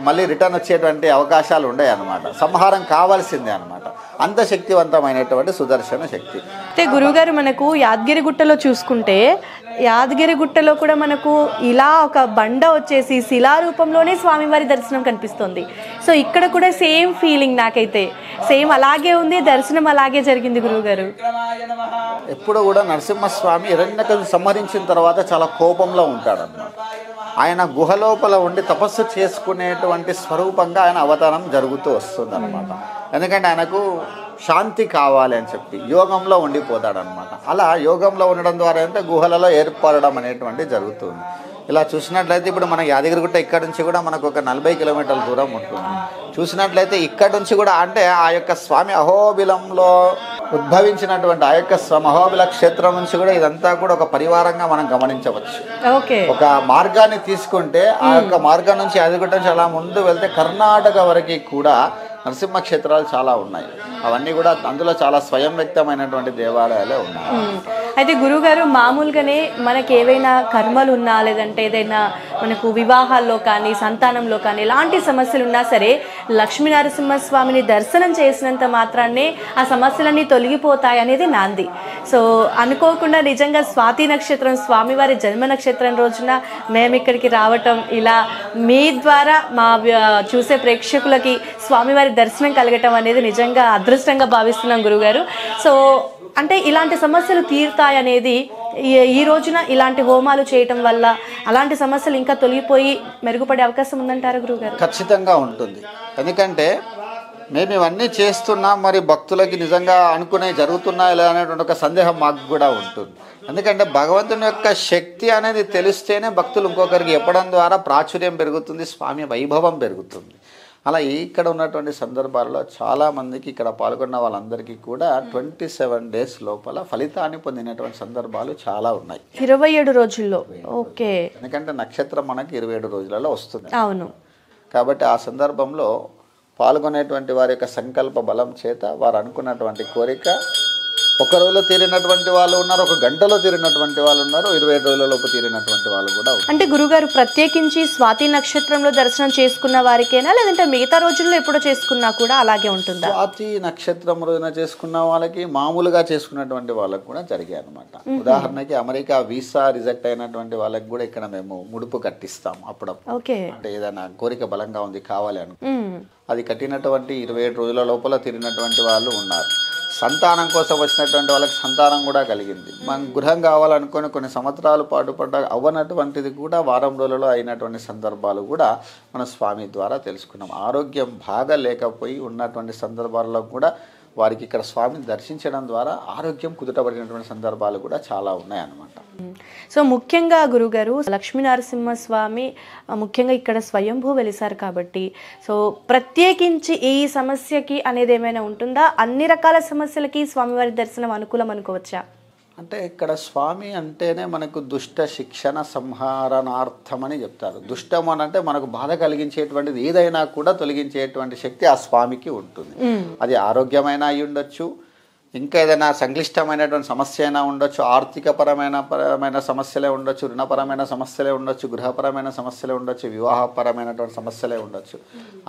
మళ్ళీ రిటర్న్ వచ్చేటువంటి అవకాశాలు ఉన్నాయి అన్నమాట. సంహారం కావాల్సిందే అన్నమాట. అంత శక్తివంతమైనటువంటి సుదర్శన శక్తి. అయితే గురువుగారు, మనకు యాదగిరిగుట్టలో చూసుకుంటే యాదగిరిగుట్టలో కూడా మనకు ఇలా ఒక బండ వచ్చేసి శిలారూపంలోనే స్వామివారి దర్శనం కనిపిస్తుంది. సో ఇక్కడ కూడా సేమ్ ఫీలింగ్ నాకైతే సేమ్ అలాగే ఉంది, దర్శనం అలాగే జరిగింది గురువుగారు. ఎప్పుడు కూడా నరసింహస్వామి హిరణ్యకశిపుని సంహరించిన తర్వాత చాలా కోపంలో ఉంటాడన్నమాట. ఆయన గుహలోపల ఉండి తపస్సు చేసుకునేటువంటి స్వరూపంగా ఆయన అవతారం జరుగుతూ వస్తుంది అనమాట. ఎందుకంటే ఆయనకు శాంతి కావాలి అని చెప్పి యోగంలో ఉండిపోతాడనమాట. అలా యోగంలో ఉండడం ద్వారా అంటే గుహలలో ఏర్పడడం అనేటువంటి జరుగుతుంది. ఇలా చూసినట్లయితే ఇప్పుడు మన యాదగిరిగుట్ట ఇక్కడ నుంచి కూడా మనకు ఒక 40 కిలోమీటర్ల దూరం ఉంటుంది. చూసినట్లయితే ఇక్కడ నుంచి కూడా అంటే ఆ యొక్క స్వామి అహోబిలంలో ఉద్భవించినటువంటి ఆ యొక్క అహోబిల క్షేత్రం నుంచి కూడా ఇదంతా కూడా ఒక పరివారంగా మనం గమనించవచ్చు. ఒక మార్గాన్ని తీసుకుంటే ఆ యొక్క మార్గం నుంచి యాదగిరిగుట్ట నుంచి అలా ముందు వెళ్తే కర్ణాటక వరకు కూడా నరసింహ క్షేత్రాలు చాలా ఉన్నాయి. అవన్నీ కూడా అందులో చాలా స్వయం వ్యక్తమైనటువంటి దేవాలయాలే ఉన్నాయి. అయితే గురుగారు మామూలుగానే మనకి ఏవైనా కర్మలు ఉన్నా లేదంటే ఏదైనా మనకు వివాహాల్లో కానీ సంతానంలో కానీ ఎలాంటి సమస్యలు ఉన్నా సరే లక్ష్మీనరసింహస్వామిని దర్శనం చేసినంత మాత్రాన్నే ఆ సమస్యలన్నీ తొలగిపోతాయి అనేది నాంది. సో అనుకోకుండా నిజంగా స్వాతి నక్షత్రం స్వామివారి జన్మ నక్షత్రం రోజున మేము ఇక్కడికి రావటం, ఇలా మీ ద్వారా మా చూసే ప్రేక్షకులకి స్వామివారి దర్శనం కలగటం అనేది నిజంగా అదృష్టంగా భావిస్తున్నాం గురుగారు. సో అంటే ఇలాంటి సమస్యలు తీరుతాయనేది ఈ రోజున ఇలాంటి హోమాలు చేయటం వల్ల అలాంటి సమస్యలు ఇంకా తొలగిపోయి మెరుగుపడే అవకాశం ఉందంటారా గురుగారు? ఖచ్చితంగా ఉంటుంది. ఎందుకంటే మేము ఇవన్నీ చేస్తున్నాం, మరి భక్తులకి నిజంగా అనుకునే జరుగుతున్నాయి లేదా అనేటువంటి ఒక సందేహం మాకు కూడా ఉంటుంది. ఎందుకంటే భగవంతుని యొక్క శక్తి అనేది తెలిస్తేనే భక్తులు ఇంకొకరికి చెప్పడం ద్వారా ప్రాచుర్యం పెరుగుతుంది, స్వామి వైభవం పెరుగుతుంది. అలా ఇక్కడ ఉన్నటువంటి సందర్భాల్లో చాలామందికి ఇక్కడ పాల్గొన్న వాళ్ళందరికీ కూడా 27 days లోపల ఫలితాన్ని పొందినటువంటి సందర్భాలు చాలా ఉన్నాయి. 27 రోజుల్లో. ఓకే. ఎందుకంటే నక్షత్రం మనకి 27 రోజులలో వస్తుంది. అవును. కాబట్టి ఆ సందర్భంలో పాల్గొనేటువంటి వారి యొక్క సంకల్ప బలం చేత వారు అనుకున్నటువంటి కోరిక ఒక రోజులో తీరినటువంటి వాళ్ళు ఉన్నారు, ఒక గంటలో తీరినటువంటి వాళ్ళు ఉన్నారు, 27 రోజులలోపు తీరినటువంటి వాళ్ళు కూడా ఉన్నారు. అంటే గురుగారు ప్రత్యేకించి స్వాతి నక్షత్రంలో దర్శనం చేసుకున్న వారికేనా లేదంటే మిగతా రోజుల్లో ఎప్పుడో చేసుకున్నా కూడా అలాగే ఉంటుందా? స్వాతి నక్షత్రం రోజున చేసుకున్న వాళ్ళకి, మామూలుగా చేసుకున్నటువంటి వాళ్ళకి కూడా జరిగాయి అనమాట. ఉదాహరణకి అమెరికా వీసా రిజెక్ట్ అయినటువంటి వాళ్ళకి కూడా ఇక్కడ మేము ముడుపు కట్టిస్తాం అప్పుడప్పుడు. ఓకే. అంటే ఏదైనా కోరిక బలంగా ఉంది కావాలి అని అది కట్టినటువంటి 27 రోజుల లోపల తీరినటువంటి వాళ్ళు ఉన్నారు. సంతానం కోసం వచ్చినటువంటి వాళ్ళకి సంతానం కూడా కలిగింది. మనం గృహం కావాలనుకుని కొన్ని సంవత్సరాల పాటు అవ్వనటువంటిది కూడా వారం రోజులలో అయినటువంటి సందర్భాలు కూడా మన స్వామి ద్వారా తెలుసుకున్నాం. ఆరోగ్యం బాగా లేకపోయి ఉన్నటువంటి సందర్భాల్లో కూడా వారికి ఇక్కడ స్వామిని దర్శించడం ద్వారా ఆరోగ్యం కుదుటపడినటువంటి సందర్భాలు కూడా చాలా ఉన్నాయన్నమాట. సో ముఖ్యంగా గురుగారు లక్ష్మీనరసింహస్వామి ముఖ్యంగా ఇక్కడ స్వయంభూ వెలిసారు కాబట్టి సో ప్రత్యేకించి ఈ సమస్యకి అనేది ఏమైనా ఉంటుందా? అన్ని రకాల సమస్యలకి స్వామివారి దర్శనం అనుకూలం అనుకోవచ్చా? అంటే ఇక్కడ స్వామి అంటేనే మనకు దుష్ట శిక్షణ సంహారణార్థం అని చెప్తారు. దుష్టం అని అంటే మనకు బాధ కలిగించేటువంటిది ఏదైనా కూడా తొలగించేటువంటి శక్తి ఆ స్వామికి ఉంటుంది. అది ఆరోగ్యమైన అయి ఉండొచ్చు, ఇంకా ఏదైనా సంక్లిష్టమైనటువంటి సమస్య అయినా ఉండొచ్చు, ఆర్థికపరమైన సమస్యలే ఉండొచ్చు, రుణపరమైన సమస్యలే ఉండొచ్చు, గృహపరమైన సమస్యలే ఉండొచ్చు, వివాహపరమైనటువంటి సమస్యలే ఉండొచ్చు.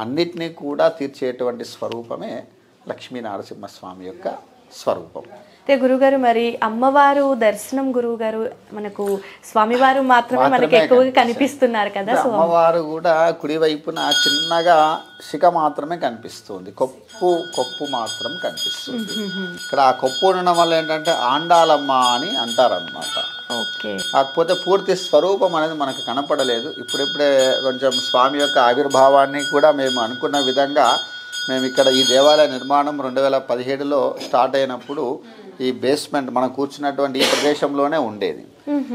అన్నిటినీ కూడా తీర్చేటువంటి స్వరూపమే లక్ష్మీనరసింహస్వామి యొక్క స్వరూపం. అయితే గురుగారు మరి అమ్మవారు దర్శనం గురువుగారు మనకు స్వామివారు మాత్రమే మనకి ఎక్కువగా కనిపిస్తున్నారు కదా. సో అమ్మవారు కూడా కుడి వైపున చిన్నగా శిఖ మాత్రమే కనిపిస్తుంది, కొప్పు మాత్రం కనిపిస్తుంది. ఇక్కడ ఆ కొప్పు ఉండడం వల్ల ఏంటంటే ఆండాలమ్మ అని అంటారనమాట. ఓకే. కాకపోతే పూర్తి స్వరూపం అనేది మనకు కనపడలేదు. ఇప్పుడిప్పుడే కొంచెం స్వామి యొక్క ఆవిర్భావాన్ని కూడా మేము అనుకున్న విధంగా మేము ఇక్కడ ఈ దేవాలయ నిర్మాణం 2017లో స్టార్ట్ అయినప్పుడు ఈ బేస్మెంట్ మనం కూర్చున్నటువంటి ఈ ప్రదేశంలోనే ఉండేది.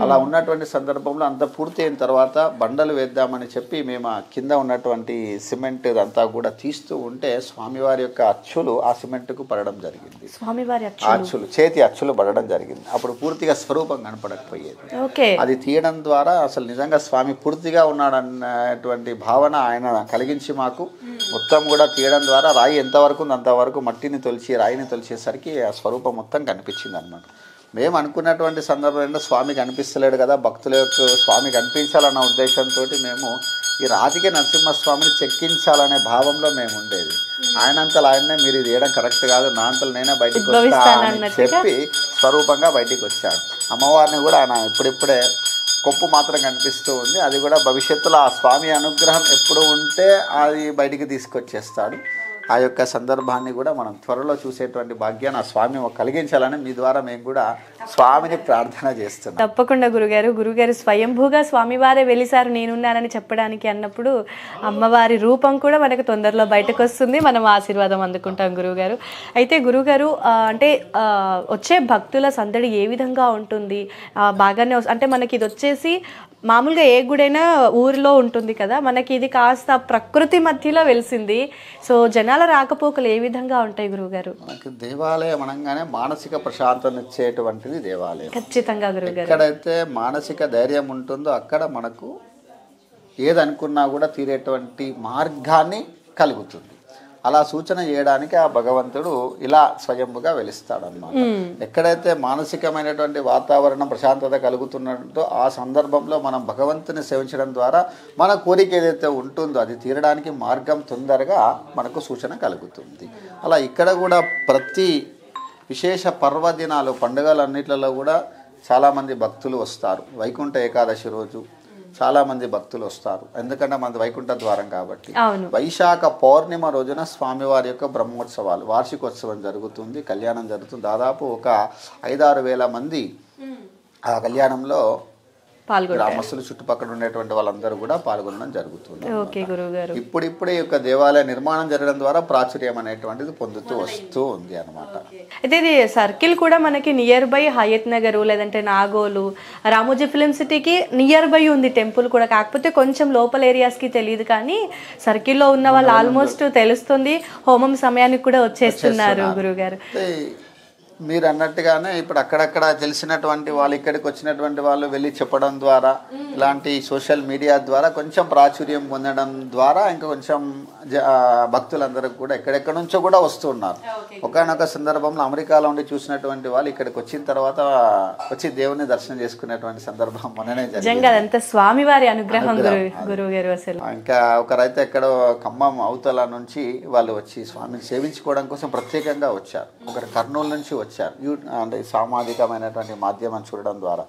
అలా ఉన్నటువంటి సందర్భంలో అంత పూర్తి అయిన తర్వాత బండలు వేద్దామని చెప్పి మేము కింద ఉన్నటువంటి సిమెంట్ అంతా కూడా తీస్తూ ఉంటే స్వామివారి యొక్క అచ్చులు ఆ సిమెంట్కు పడడం జరిగింది. స్వామివారి అచ్చులు, చేతి అచ్చులు పడడం జరిగింది. అప్పుడు పూర్తిగా స్వరూపం కనపడకపోయేది. అది తీయడం ద్వారా అసలు నిజంగా స్వామి పూర్తిగా ఉన్నాడన్నటువంటి భావన ఆయన కలిగించి మాకు మొత్తం కూడా తీయడం ద్వారా రాయి ఎంతవరకు ఉంది అంతవరకు మట్టిని తొలిచి రాయిని తొలిచేసరికి ఆ స్వరూపం మొత్తం కనిపించింది అనమాట. మేము అనుకున్నటువంటి సందర్భంలో స్వామి కనిపిస్తలేడు కదా, భక్తుల యొక్క స్వామి కనిపించాలన్న ఉద్దేశంతో మేము ఈ రాతికి నరసింహస్వామిని చెక్కించాలనే భావంలో మేము ఉండేది. ఆయనంతలో ఆయన్నే మీరు ఇది వేయడం కరెక్ట్ కాదు, నా అంతలో నేనే బయటికి వస్తానని చెప్పి స్వరూపంగా బయటికి వచ్చాడు. అమ్మవారిని కూడా ఆయన ఇప్పుడిప్పుడే కొప్పు మాత్రం కనిపిస్తూ ఉంది. అది కూడా భవిష్యత్తులో ఆ స్వామి అనుగ్రహం ఎప్పుడు ఉంటే అది బయటికి తీసుకొచ్చేస్తాడు. ఆ యొక్క సందర్భాన్ని కూడా మనం త్వరలో చూసేటువంటి భాగ్యాన్ని ఆ స్వామి కలిగించాలని మీ ద్వారా మేము కూడా స్వామిని ప్రార్థన చేస్తున్నాం. తప్పకుండా గురుగారు స్వయంభూగా స్వామివారే వెలిసారు నేనున్నానని చెప్పడానికి అన్నప్పుడు అమ్మవారి రూపం కూడా మనకు తొందరలో బయటకు వస్తుంది, మనం ఆశీర్వాదం అందుకుంటాం గురుగారు. అయితే గురుగారు అంటే వచ్చే భక్తుల సందడి ఏ విధంగా ఉంటుంది? బాగానే అంటే మనకి ఇది వచ్చేసి మామూలుగా ఏ గుడైనా ఊరిలో ఉంటుంది కదా, మనకి ఇది కాస్త ప్రకృతి మధ్యలో వెలిసింది. సో జనాల రాకపోకలు ఏ విధంగా ఉంటాయి గురువుగారు? మనకి దేవాలయం అనగానే మానసిక ప్రశాంతత ఇచ్చేటువంటిది దేవాలయం. ఖచ్చితంగా గురుగారు. ఎక్కడైతే మానసిక ధైర్యం ఉంటుందో అక్కడ మనకు ఏదనుకున్నా కూడా తీరేటువంటి మార్గాన్ని కలుగుతుంది. అలా సూచన చేయడానికి ఆ భగవంతుడు ఇలా స్వయంగా వెలుస్తాడన్నమాట. ఎక్కడైతే మానసికమైనటువంటి వాతావరణం ప్రశాంతత కలుగుతున్నదో ఆ సందర్భంలో మనం భగవంతుని సేవించడం ద్వారా మన కోరిక ఏదైతే ఉంటుందో అది తీరడానికి మార్గం తొందరగా మనకు సూచన కలుగుతుంది. అలా ఇక్కడ కూడా ప్రతి విశేష పర్వదినాలు పండుగలన్నిట్లలో కూడా చాలామంది భక్తులు వస్తారు. వైకుంఠ ఏకాదశి రోజు చాలామంది భక్తులు వస్తారు, ఎందుకంటే మనది వైకుంఠ ద్వారం కాబట్టి. వైశాఖ పౌర్ణిమ రోజున స్వామివారి యొక్క బ్రహ్మోత్సవాలు వార్షికోత్సవం జరుగుతుంది, కళ్యాణం జరుగుతుంది. దాదాపు ఒక 5-6 వేల మంది ఆ కళ్యాణంలో గ్రామస్తులు చుట్టుపక్కల ఉండేటువంటి వాళ్ళందరూ కూడా పాల్గొనడం జరుగుతుంది. ఇప్పుడిప్పుడే ఈ యొక్క దేవాలయ నిర్మాణం జరగడం ద్వారా ప్రాచుర్యం అనేటువంటిది పొందుతూ వస్తూ ఉంది అనమాట. అయితే ఇది సర్కిల్ కూడా మనకి నియర్ బై హయత్ నగర్ లేదంటే నాగోలు రామోజీ ఫిలిం సిటీకి నియర్ బై ఉంది టెంపుల్ కూడా. కాకపోతే కొంచెం లోపల ఏరియాస్ కి తెలియదు, కానీ సర్కిల్లో ఉన్న వాళ్ళు ఆల్మోస్ట్ తెలుస్తుంది. హోమం సమయానికి కూడా వచ్చేస్తున్నారు గురుగారు. మీరు అన్నట్టుగానే ఇప్పుడు అక్కడక్కడ తెలిసినటువంటి వాళ్ళు ఇక్కడికి వచ్చినటువంటి వాళ్ళు వెళ్ళి చెప్పడం ద్వారా ఇలాంటి సోషల్ మీడియా ద్వారా కొంచెం ప్రాచుర్యం పొందడం ద్వారా ఇంకా కొంచెం భక్తులందరూ కూడా ఎక్కడెక్కడ నుంచో కూడా వస్తున్నారు. ఒకనొక సందర్భంలో అమెరికాలో ఉండి చూసినటువంటి వాళ్ళు ఇక్కడికి వచ్చిన తర్వాత వచ్చి దేవుని దర్శనం చేసుకునేటువంటి సందర్భం మొన్ననే జరిగింది. స్వామివారి అనుగ్రహం గురువు గారు. అసలు ఇంకా ఒకరైతే ఎక్కడో ఖమ్మం అవతల నుంచి వాళ్ళు వచ్చి స్వామిని సేవించుకోవడం కోసం ప్రత్యేకంగా వచ్చారు. ఒకరు కర్నూలు నుంచి వచ్చారు. అంటే సామాజికమైనటువంటి మాధ్యమం చూడడం ద్వారా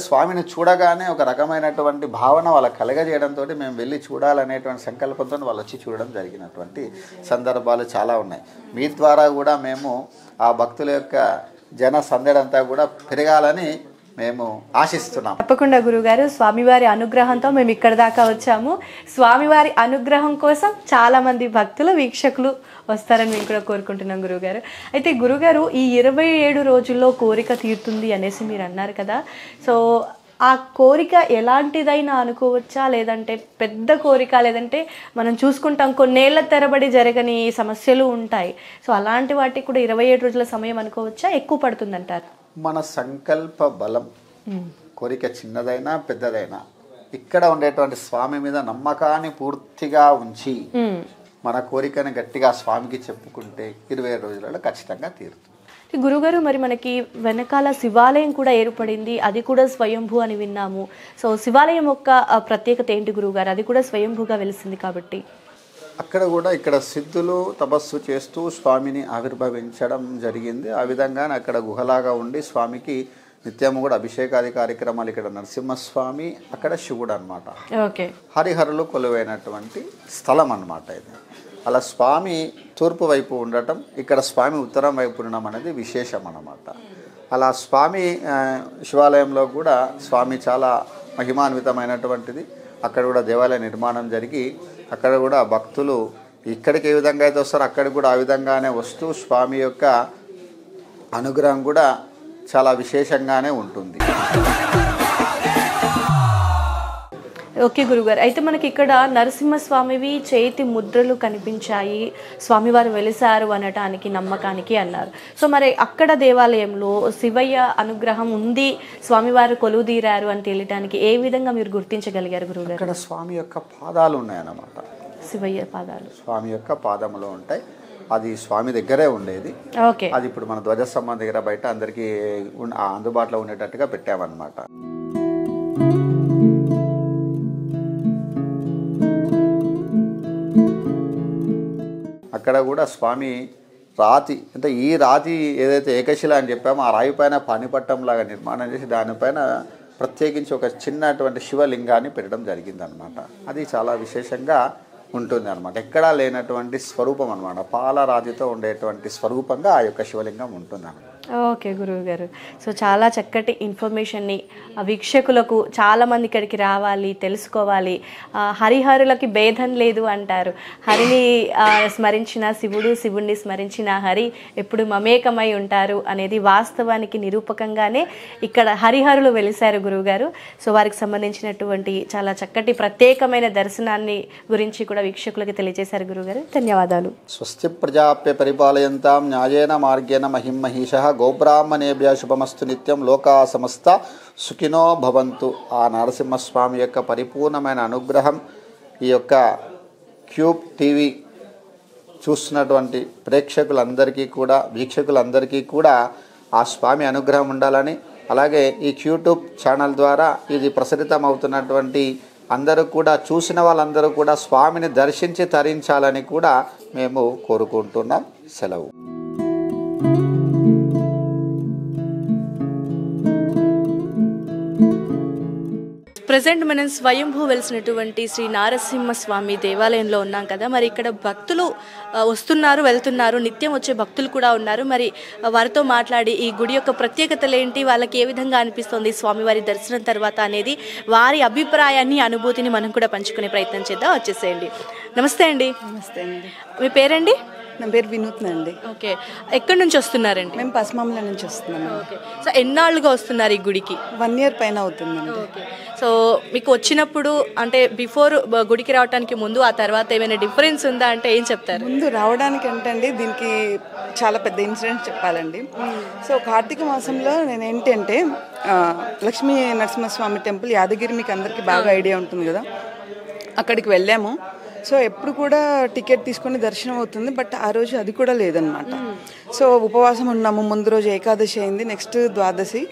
స్వామిని చూడగానే ఒక రకమైనటువంటి భావన వాళ్ళకి కలగజేయడంతో మేము వెళ్ళి చూడాలనేటువంటి సంకల్పంతో వాళ్ళు వచ్చి చూడడం జరిగినటువంటి సందర్భాలు చాలా ఉన్నాయి. మీ ద్వారా కూడా మేము ఆ భక్తుల యొక్క జన సందడంతా కూడా పెరగాలని మేము ఆశిస్తున్నాం. తప్పకుండా గురుగారు, స్వామివారి అనుగ్రహంతో మేము ఇక్కడ దాకా వచ్చాము. స్వామివారి అనుగ్రహం కోసం చాలా మంది భక్తులు వీక్షకులు వస్తారని మేము కూడా కోరుకుంటున్నాం గురుగారు. అయితే గురుగారు, ఈ 27 రోజుల్లో కోరిక తీరుతుంది అనేసి మీరు అన్నారు కదా, సో ఆ కోరిక ఎలాంటిదైనా అనుకోవచ్చా, లేదంటే పెద్ద కోరిక, లేదంటే మనం చూసుకుంటాం కొన్నేళ్ల తరబడి జరగని సమస్యలు ఉంటాయి, సో అలాంటి వాటికి కూడా 27 రోజుల సమయం అనుకోవచ్చా, ఎక్కువ పడుతుందంటారు? మన సంకల్ప బలం, కోరిక చిన్నదైనా పెద్దదైనా ఇక్కడ ఉండేటువంటి స్వామి మీద నమ్మకాన్ని పూర్తిగా ఉంచి మన కోరికను గట్టిగా స్వామికి చెప్పుకుంటే 27 రోజులలో ఖచ్చితంగా తీరుతుంది. గురుగారు, మరి మనకి వెనకాల శివాలయం కూడా ఏర్పడింది, అది కూడా స్వయంభూ అని విన్నాము. సో శివాలయం యొక్క ప్రత్యేకత ఏంటి గురుగారు? అది కూడా స్వయంభూగా వెలిసింది కాబట్టి అక్కడ కూడా ఇక్కడ సిద్ధులు తపస్సు చేస్తూ స్వామిని ఆవిర్భవించడం జరిగింది. ఆ విధంగానే అక్కడ గుహలాగా ఉండి స్వామికి నిత్యము కూడా అభిషేకాది కార్యక్రమాలు. ఇక్కడ నరసింహస్వామి, అక్కడ శివుడు అనమాట, హరిహరులు కొలువైనటువంటి స్థలం అన్నమాట ఇది. అలా స్వామి తూర్పు వైపు ఉండటం, ఇక్కడ స్వామి ఉత్తరం వైపు ఉండడం అనేది విశేషం అన్నమాట. అలా స్వామి శివాలయంలో కూడా స్వామి చాలా మహిమాన్వితమైనటువంటిది. అక్కడ కూడా దేవాలయ నిర్మాణం జరిగి అక్కడ కూడా భక్తులు ఇక్కడికి ఏ విధంగా అయితే వస్తారో అక్కడికి కూడా ఆ విధంగానే వస్తూ స్వామి యొక్క అనుగ్రహం కూడా చాలా విశేషంగానే ఉంటుంది. ఓకే గురుగారు, అయితే మనకి ఇక్కడ నరసింహస్వామివి చేతి ముద్రలు కనిపించాయి, స్వామివారు వెలిసారు అనటానికి నమ్మకానికి అన్నారు. సో మరి అక్కడ దేవాలయంలో శివయ్య అనుగ్రహం ఉంది, స్వామివారు కొలువుదీరారు అని తెలియటానికి ఏ విధంగా మీరు గుర్తించగలిగారు గురుగారు? అక్కడ స్వామి యొక్క పాదాలు ఉన్నాయన్నమాట. శివయ్య పాదాలు స్వామి యొక్క పాదములో ఉంటాయి. అది స్వామి దగ్గరే ఉండేది. అది ఇప్పుడు మన ధ్వజస్తంభం దగ్గర బయట అందరికీ అందుబాటులో ఉండేటట్టుగా పెట్టామన్నమాట. అక్కడ కూడా స్వామి రాతి, అంటే ఈ రాతి ఏదైతే ఏకశిల అని చెప్పామో ఆ రాయి పైన పానిపట్టంలాగా నిర్మాణం చేసి దానిపైన ప్రత్యేకించి ఒక చిన్నటువంటి శివలింగాన్ని పెట్టడం జరిగిందనమాట. అది చాలా విశేషంగా ఉంటుంది అనమాట. ఎక్కడా లేనటువంటి స్వరూపం అనమాట. పాలరాతితో ఉండేటువంటి స్వరూపంగా ఆ యొక్క శివలింగం ఉంటుంది అన్నమాట. ఓకే గురువు గారు, సో చాలా చక్కటి ఇన్ఫర్మేషన్ని వీక్షకులకు చాలామంది ఇక్కడికి రావాలి, తెలుసుకోవాలి. హరిహరులకి భేదం లేదు అంటారు. హరిని స్మరించిన శివుడు, శివుడిని స్మరించిన హరి ఎప్పుడు మమేకమై ఉంటారు అనేది వాస్తవానికి నిరూపకంగానే ఇక్కడ హరిహరులు వెలిశారు గురువుగారు. సో వారికి సంబంధించినటువంటి చాలా చక్కటి ప్రత్యేకమైన దర్శనాన్ని గురించి కూడా వీక్షకులకి తెలియజేశారు గురువుగారు. ధన్యవాదాలు. స్వస్తి ప్రజాప్య పరిపాలయంతాం న్యాయేన మార్గేణ మహిం మహిషః గోబ్రాహ్మణేభ్య శుభమస్తు నిత్యం లోకా సమస్త సుఖినో భవంతు. ఆ నరసింహస్వామి యొక్క పరిపూర్ణమైన అనుగ్రహం ఈ యొక్క క్యూబ్ టీవీ చూస్తున్నటువంటి ప్రేక్షకులందరికీ కూడా, వీక్షకులందరికీ కూడా ఆ స్వామి అనుగ్రహం ఉండాలని, అలాగే ఈ యూట్యూబ్ ఛానల్ ద్వారా ఇది ప్రసరితం అవుతున్నటువంటి అందరూ కూడా, చూసిన వాళ్ళందరూ కూడా స్వామిని దర్శించి తరించాలని కూడా మేము కోరుకుంటున్నాం. సెలవు. ప్రజెంట్ మనం స్వయంభూ వెలిసినటువంటి శ్రీ నారసింహస్వామి దేవాలయంలో ఉన్నాం కదా. మరి ఇక్కడ భక్తులు వస్తున్నారు, వెళ్తున్నారు, నిత్యం వచ్చే భక్తులు కూడా ఉన్నారు. మరి వారితో మాట్లాడి ఈ గుడి యొక్క ప్రత్యేకతలు ఏంటి, వాళ్ళకి ఏ విధంగా అనిపిస్తుంది స్వామివారి దర్శనం తర్వాత అనేది వారి అభిప్రాయాన్ని, అనుభూతిని మనం కూడా పంచుకునే ప్రయత్నం చేద్దాం. వచ్చేసేయండి. నమస్తే అండి. నమస్తే అండి. మీ పేరండి? నా పేరు వినూత్న అండి. ఓకే. ఎక్కడి నుంచి వస్తున్నారండి? మేము పశ్చిమామల నుంచి వస్తున్నాము. ఓకే. సో ఎన్నాళ్ళుగా వస్తున్నారు ఈ గుడికి? 1 year పైన అవుతుందండి. ఓకే. సో మీకు వచ్చినప్పుడు అంటే బిఫోర్ గుడికి రావడానికి ముందు, ఆ తర్వాత ఏమైనా డిఫరెన్స్ ఉందా అంటే ఏం చెప్తారు? ముందు రావడానికి అంటే దీనికి చాలా పెద్ద ఇన్సిడెంట్ చెప్పాలండి. సో కార్తీక మాసంలో నేను ఏంటంటే లక్ష్మీ నరసింహస్వామి టెంపుల్ యాదగిరి మీకు అందరికీ బాగా ఐడియా ఉంటుంది కదా, అక్కడికి వెళ్ళాము. సో ఎప్పుడు కూడా టికెట్ తీసుకొని దర్శనం అవుతుంది, బట్ ఆ రోజు అది కూడా లేదనమాట. సో ఉపవాసం ఉన్నాము. ముందు రోజు ఏకాదశి అయింది, నెక్స్ట్ ద్వాదశి.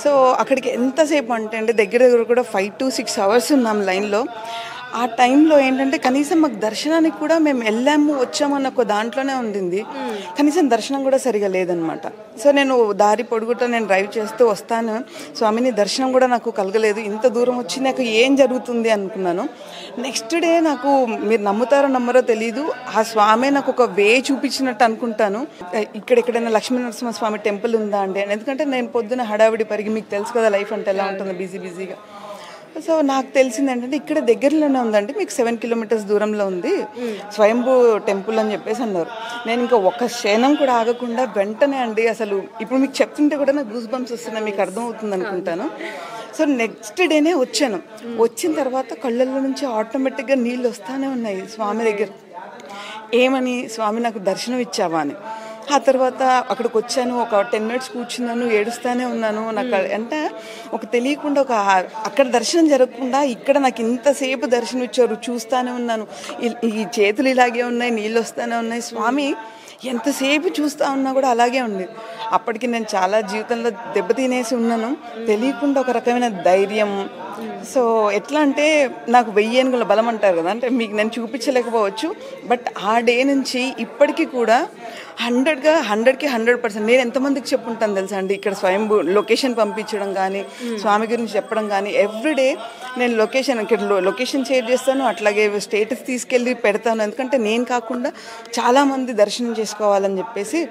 సో అక్కడికి ఎంతసేపు అంటే దగ్గర కూడా 5 to 6 hours ఉన్నాం లైన్లో. ఆ టైంలో ఏంటంటే కనీసం మాకు దర్శనానికి కూడా మేము వెళ్ళాము వచ్చాము అన్న ఒక దాంట్లోనే ఉండింది, కనీసం దర్శనం కూడా సరిగా లేదనమాట. సో నేను దారి పొడుగుట నేను డ్రైవ్ చేస్తూ వస్తాను, స్వామిని దర్శనం కూడా నాకు కలగలేదు. ఇంత దూరం వచ్చి నాకు ఏం జరుగుతుంది అనుకున్నాను. నెక్స్ట్ డే నాకు, మీరు నమ్ముతారో నమ్మరో తెలీదు, ఆ స్వామి నాకు ఒక వే చూపించినట్టు అనుకుంటాను. ఇక్కడెక్కడైనా లక్ష్మీ నరసింహస్వామి టెంపుల్ ఉందా అండి, ఎందుకంటే నేను పొద్దున హడావిడి పరిగి, మీకు తెలుసు కదా లైఫ్ అంటే ఎలా ఉంటుందో, బిజీగా. సో నాకు తెలిసింది ఏంటంటే ఇక్కడ దగ్గరలోనే ఉందండి, మీకు 7 kilometers దూరంలో ఉంది స్వయంభూ టెంపుల్ అని చెప్పేసి అన్నారు. నేను ఇంకా ఒక్క క్షణం కూడా ఆగకుండా వెంటనే అండి, అసలు ఇప్పుడు మీకు చెప్తుంటే కూడా నాకు గూస్ బంప్స్ వస్తున్నాయి, మీకు అర్థం అవుతుంది అనుకుంటాను. సో నెక్స్ట్ డేనే వచ్చాను. వచ్చిన తర్వాత కళ్ళల్లో నుంచి ఆటోమేటిక్గా నీళ్ళు వస్తూనే ఉన్నాయి స్వామి దగ్గర. ఏమని, స్వామి నాకు దర్శనం ఇచ్చావా అని. ఆ తర్వాత అక్కడికి వచ్చాను, ఒక 10 minutes కూర్చున్నాను, ఏడుస్తూనే ఉన్నాను. నాకు అంటే ఒక తెలియకుండా ఒక అక్కడ దర్శనం జరగకుండా ఇక్కడ నాకు ఇంతసేపు దర్శనం ఇచ్చారు, చూస్తూనే ఉన్నాను. ఈ చేతులు ఇలాగే ఉన్నాయి, నీళ్ళు వస్తూనే ఉన్నాయి. స్వామి ఎంతసేపు చూస్తూ ఉన్నా కూడా అలాగే ఉంది. అప్పటికి నేను చాలా జీవితంలో దెబ్బతినేసి ఉన్నాను, తెలియకుండా ఒక రకమైన ధైర్యం. సో ఎట్లా అంటే నాకు 1000 ఏనుగుల బలం అంటారు కదా, అంటే మీకు నేను చూపించలేకపోవచ్చు, బట్ ఆ డే నుంచి ఇప్పటికీ కూడా 100కి 100% నేను ఎంతమందికి చెప్పుంటాను తెలుసా అండి. ఇక్కడ స్వయంభూ లొకేషన్ పంపించడం కానీ, స్వామి గురించి చెప్పడం కానీ, ఎవ్రీడే నేను లొకేషన్ షేర్ చేస్తాను, అట్లాగే స్టేటస్ తీసుకెళ్ళి పెడతాను. ఎందుకంటే నేను కాకుండా చాలామంది దర్శనం చేసుకోవాలని చెప్పేసి.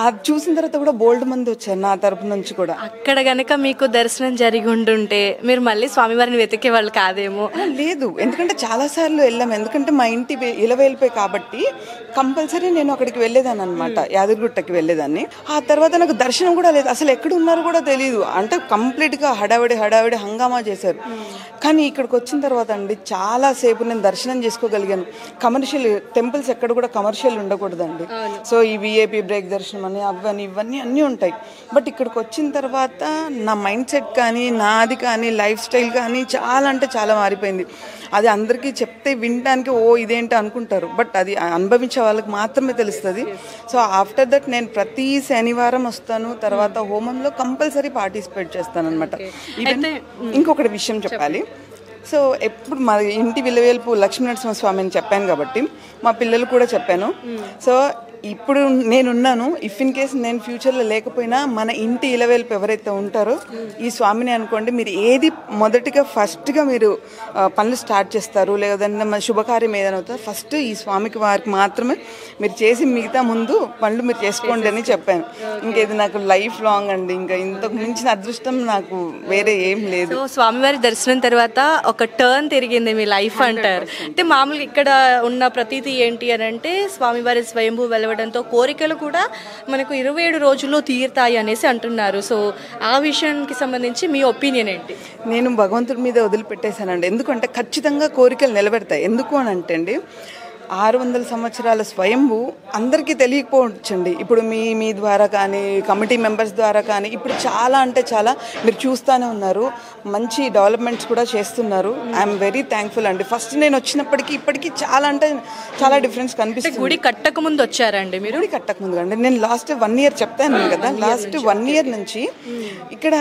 అది చూసిన తర్వాత కూడా బోల్డ్ మంది వచ్చారు నా తరపు నుంచి కూడా. అక్కడ గనక మీకు దర్శనం జరిగి ఉండుంటే మీరు మళ్ళీ స్వామివారిని వెతికే వాళ్ళు కాదేమో. లేదు, ఎందుకంటే చాలాసార్లు వెళ్ళాము, ఎందుకంటే మా ఇంటి ఇలవేలిపోయి కాబట్టి కంపల్సరీ నేను అక్కడికి వెళ్ళేదాన్ని అనమాట, యాదగిరిగుట్టకి వెళ్ళేదాన్ని. ఆ తర్వాత నాకు దర్శనం కూడా లేదు, అసలు ఎక్కడ ఉన్నారో కూడా తెలియదు. అంటే కంప్లీట్గా హడావిడి హంగామా చేశారు. కానీ ఇక్కడికి వచ్చిన తర్వాత అండి చాలాసేపు నేను దర్శనం చేసుకోగలిగాను. కమర్షియల్ టెంపుల్స్ ఎక్కడ కూడా కమర్షియల్ ఉండకూడదండి. సో ఈ విఐపి బ్రేక్ దర్శనం అని అవన్నీ ఇవన్నీ అన్నీ ఉంటాయి. బట్ ఇక్కడికి వచ్చిన తర్వాత నా మైండ్ సెట్ కానీ, నాది కానీ, లైఫ్ స్టైల్ కానీ చాలా అంటే చాలా మారిపోయింది. అది అందరికీ చెప్తే వినడానికి ఇదేంటి అనుకుంటారు, బట్ అది అనుభవించే వాళ్ళకి మాత్రమే తెలుస్తుంది. సో ఆఫ్టర్ దట్ నేను ప్రతి శనివారం వస్తాను, తర్వాత హోమంలో కంపల్సరీ పార్టిసిపేట్ చేస్తాను అనమాట. ఇంకొకటి విషయం చెప్పాలి. సో ఎప్పుడు మా ఇంటి విలువేల్పు లక్ష్మీనరసింహస్వామి అని చెప్పాను కాబట్టి మా పిల్లలు కూడా చెప్పాను. సో ఇప్పుడు నేనున్నాను, ఇఫ్ ఇన్ కేస్ నేను ఫ్యూచర్లో లేకపోయినా మన ఇంటి ఇలవేల్పు ఎవరైతే ఉంటారో ఈ స్వామిని అనుకోండి, మీరు ఏది మొదటిగా ఫస్ట్గా మీరు పనులు స్టార్ట్ చేస్తారు, లేదంటే మన శుభకార్యం ఏదైనా అవుతారో ఫస్ట్ ఈ స్వామికి వారికి మాత్రమే మీరు చేసి మిగతా ముందు పనులు మీరు చేసుకోండి అని చెప్పాను. ఇంకేది నాకు లైఫ్ లాంగ్ అండి, ఇంకా ఇంతకు మించిన అదృష్టం నాకు వేరే ఏం లేదు. స్వామివారి దర్శనం తర్వాత ఒక టర్న్ తిరిగింది మీ లైఫ్ అంటారు. అంటే మామూలుగా ఇక్కడ ఉన్న ప్రతీతి ఏంటి అని అంటే స్వామివారి స్వయంభూ వెలవడంతో కోరికలు కూడా మనకు 27 రోజుల్లో తీరుతాయి అనేసి అంటున్నారు. సో ఆ విషయానికి సంబంధించి మీ ఒపీనియన్ ఏంటి? నేను భగవంతుడి మీద వదిలిపెట్టేశానండి, ఎందుకంటే ఖచ్చితంగా కోరికలు నిలబెడతాయి. ఎందుకు అని అంటే అండి, 600 సంవత్సరాల స్వయంభూ అందరికీ తెలియకపోవచ్చండి. ఇప్పుడు మీ ద్వారా కానీ కమిటీ మెంబర్స్ ద్వారా కానీ ఇప్పుడు చాలా అంటే చాలా మీరు చూస్తూనే ఉన్నారు, మంచి డెవలప్మెంట్స్ కూడా చేస్తున్నారు. ఐఎమ్ వెరీ థ్యాంక్ఫుల్ అండి. ఫస్ట్ నేను వచ్చినప్పటికీ ఇప్పటికీ చాలా అంటే చాలా డిఫరెన్స్ కనిపిస్తుంది. గుడి కట్టక ముందు వచ్చారండి మీరు? గుడి కట్టక ముందు అండి. నేను లాస్ట్ 1 year చెప్తాను కదా, లాస్ట్ 1 year నుంచి ఇక్కడ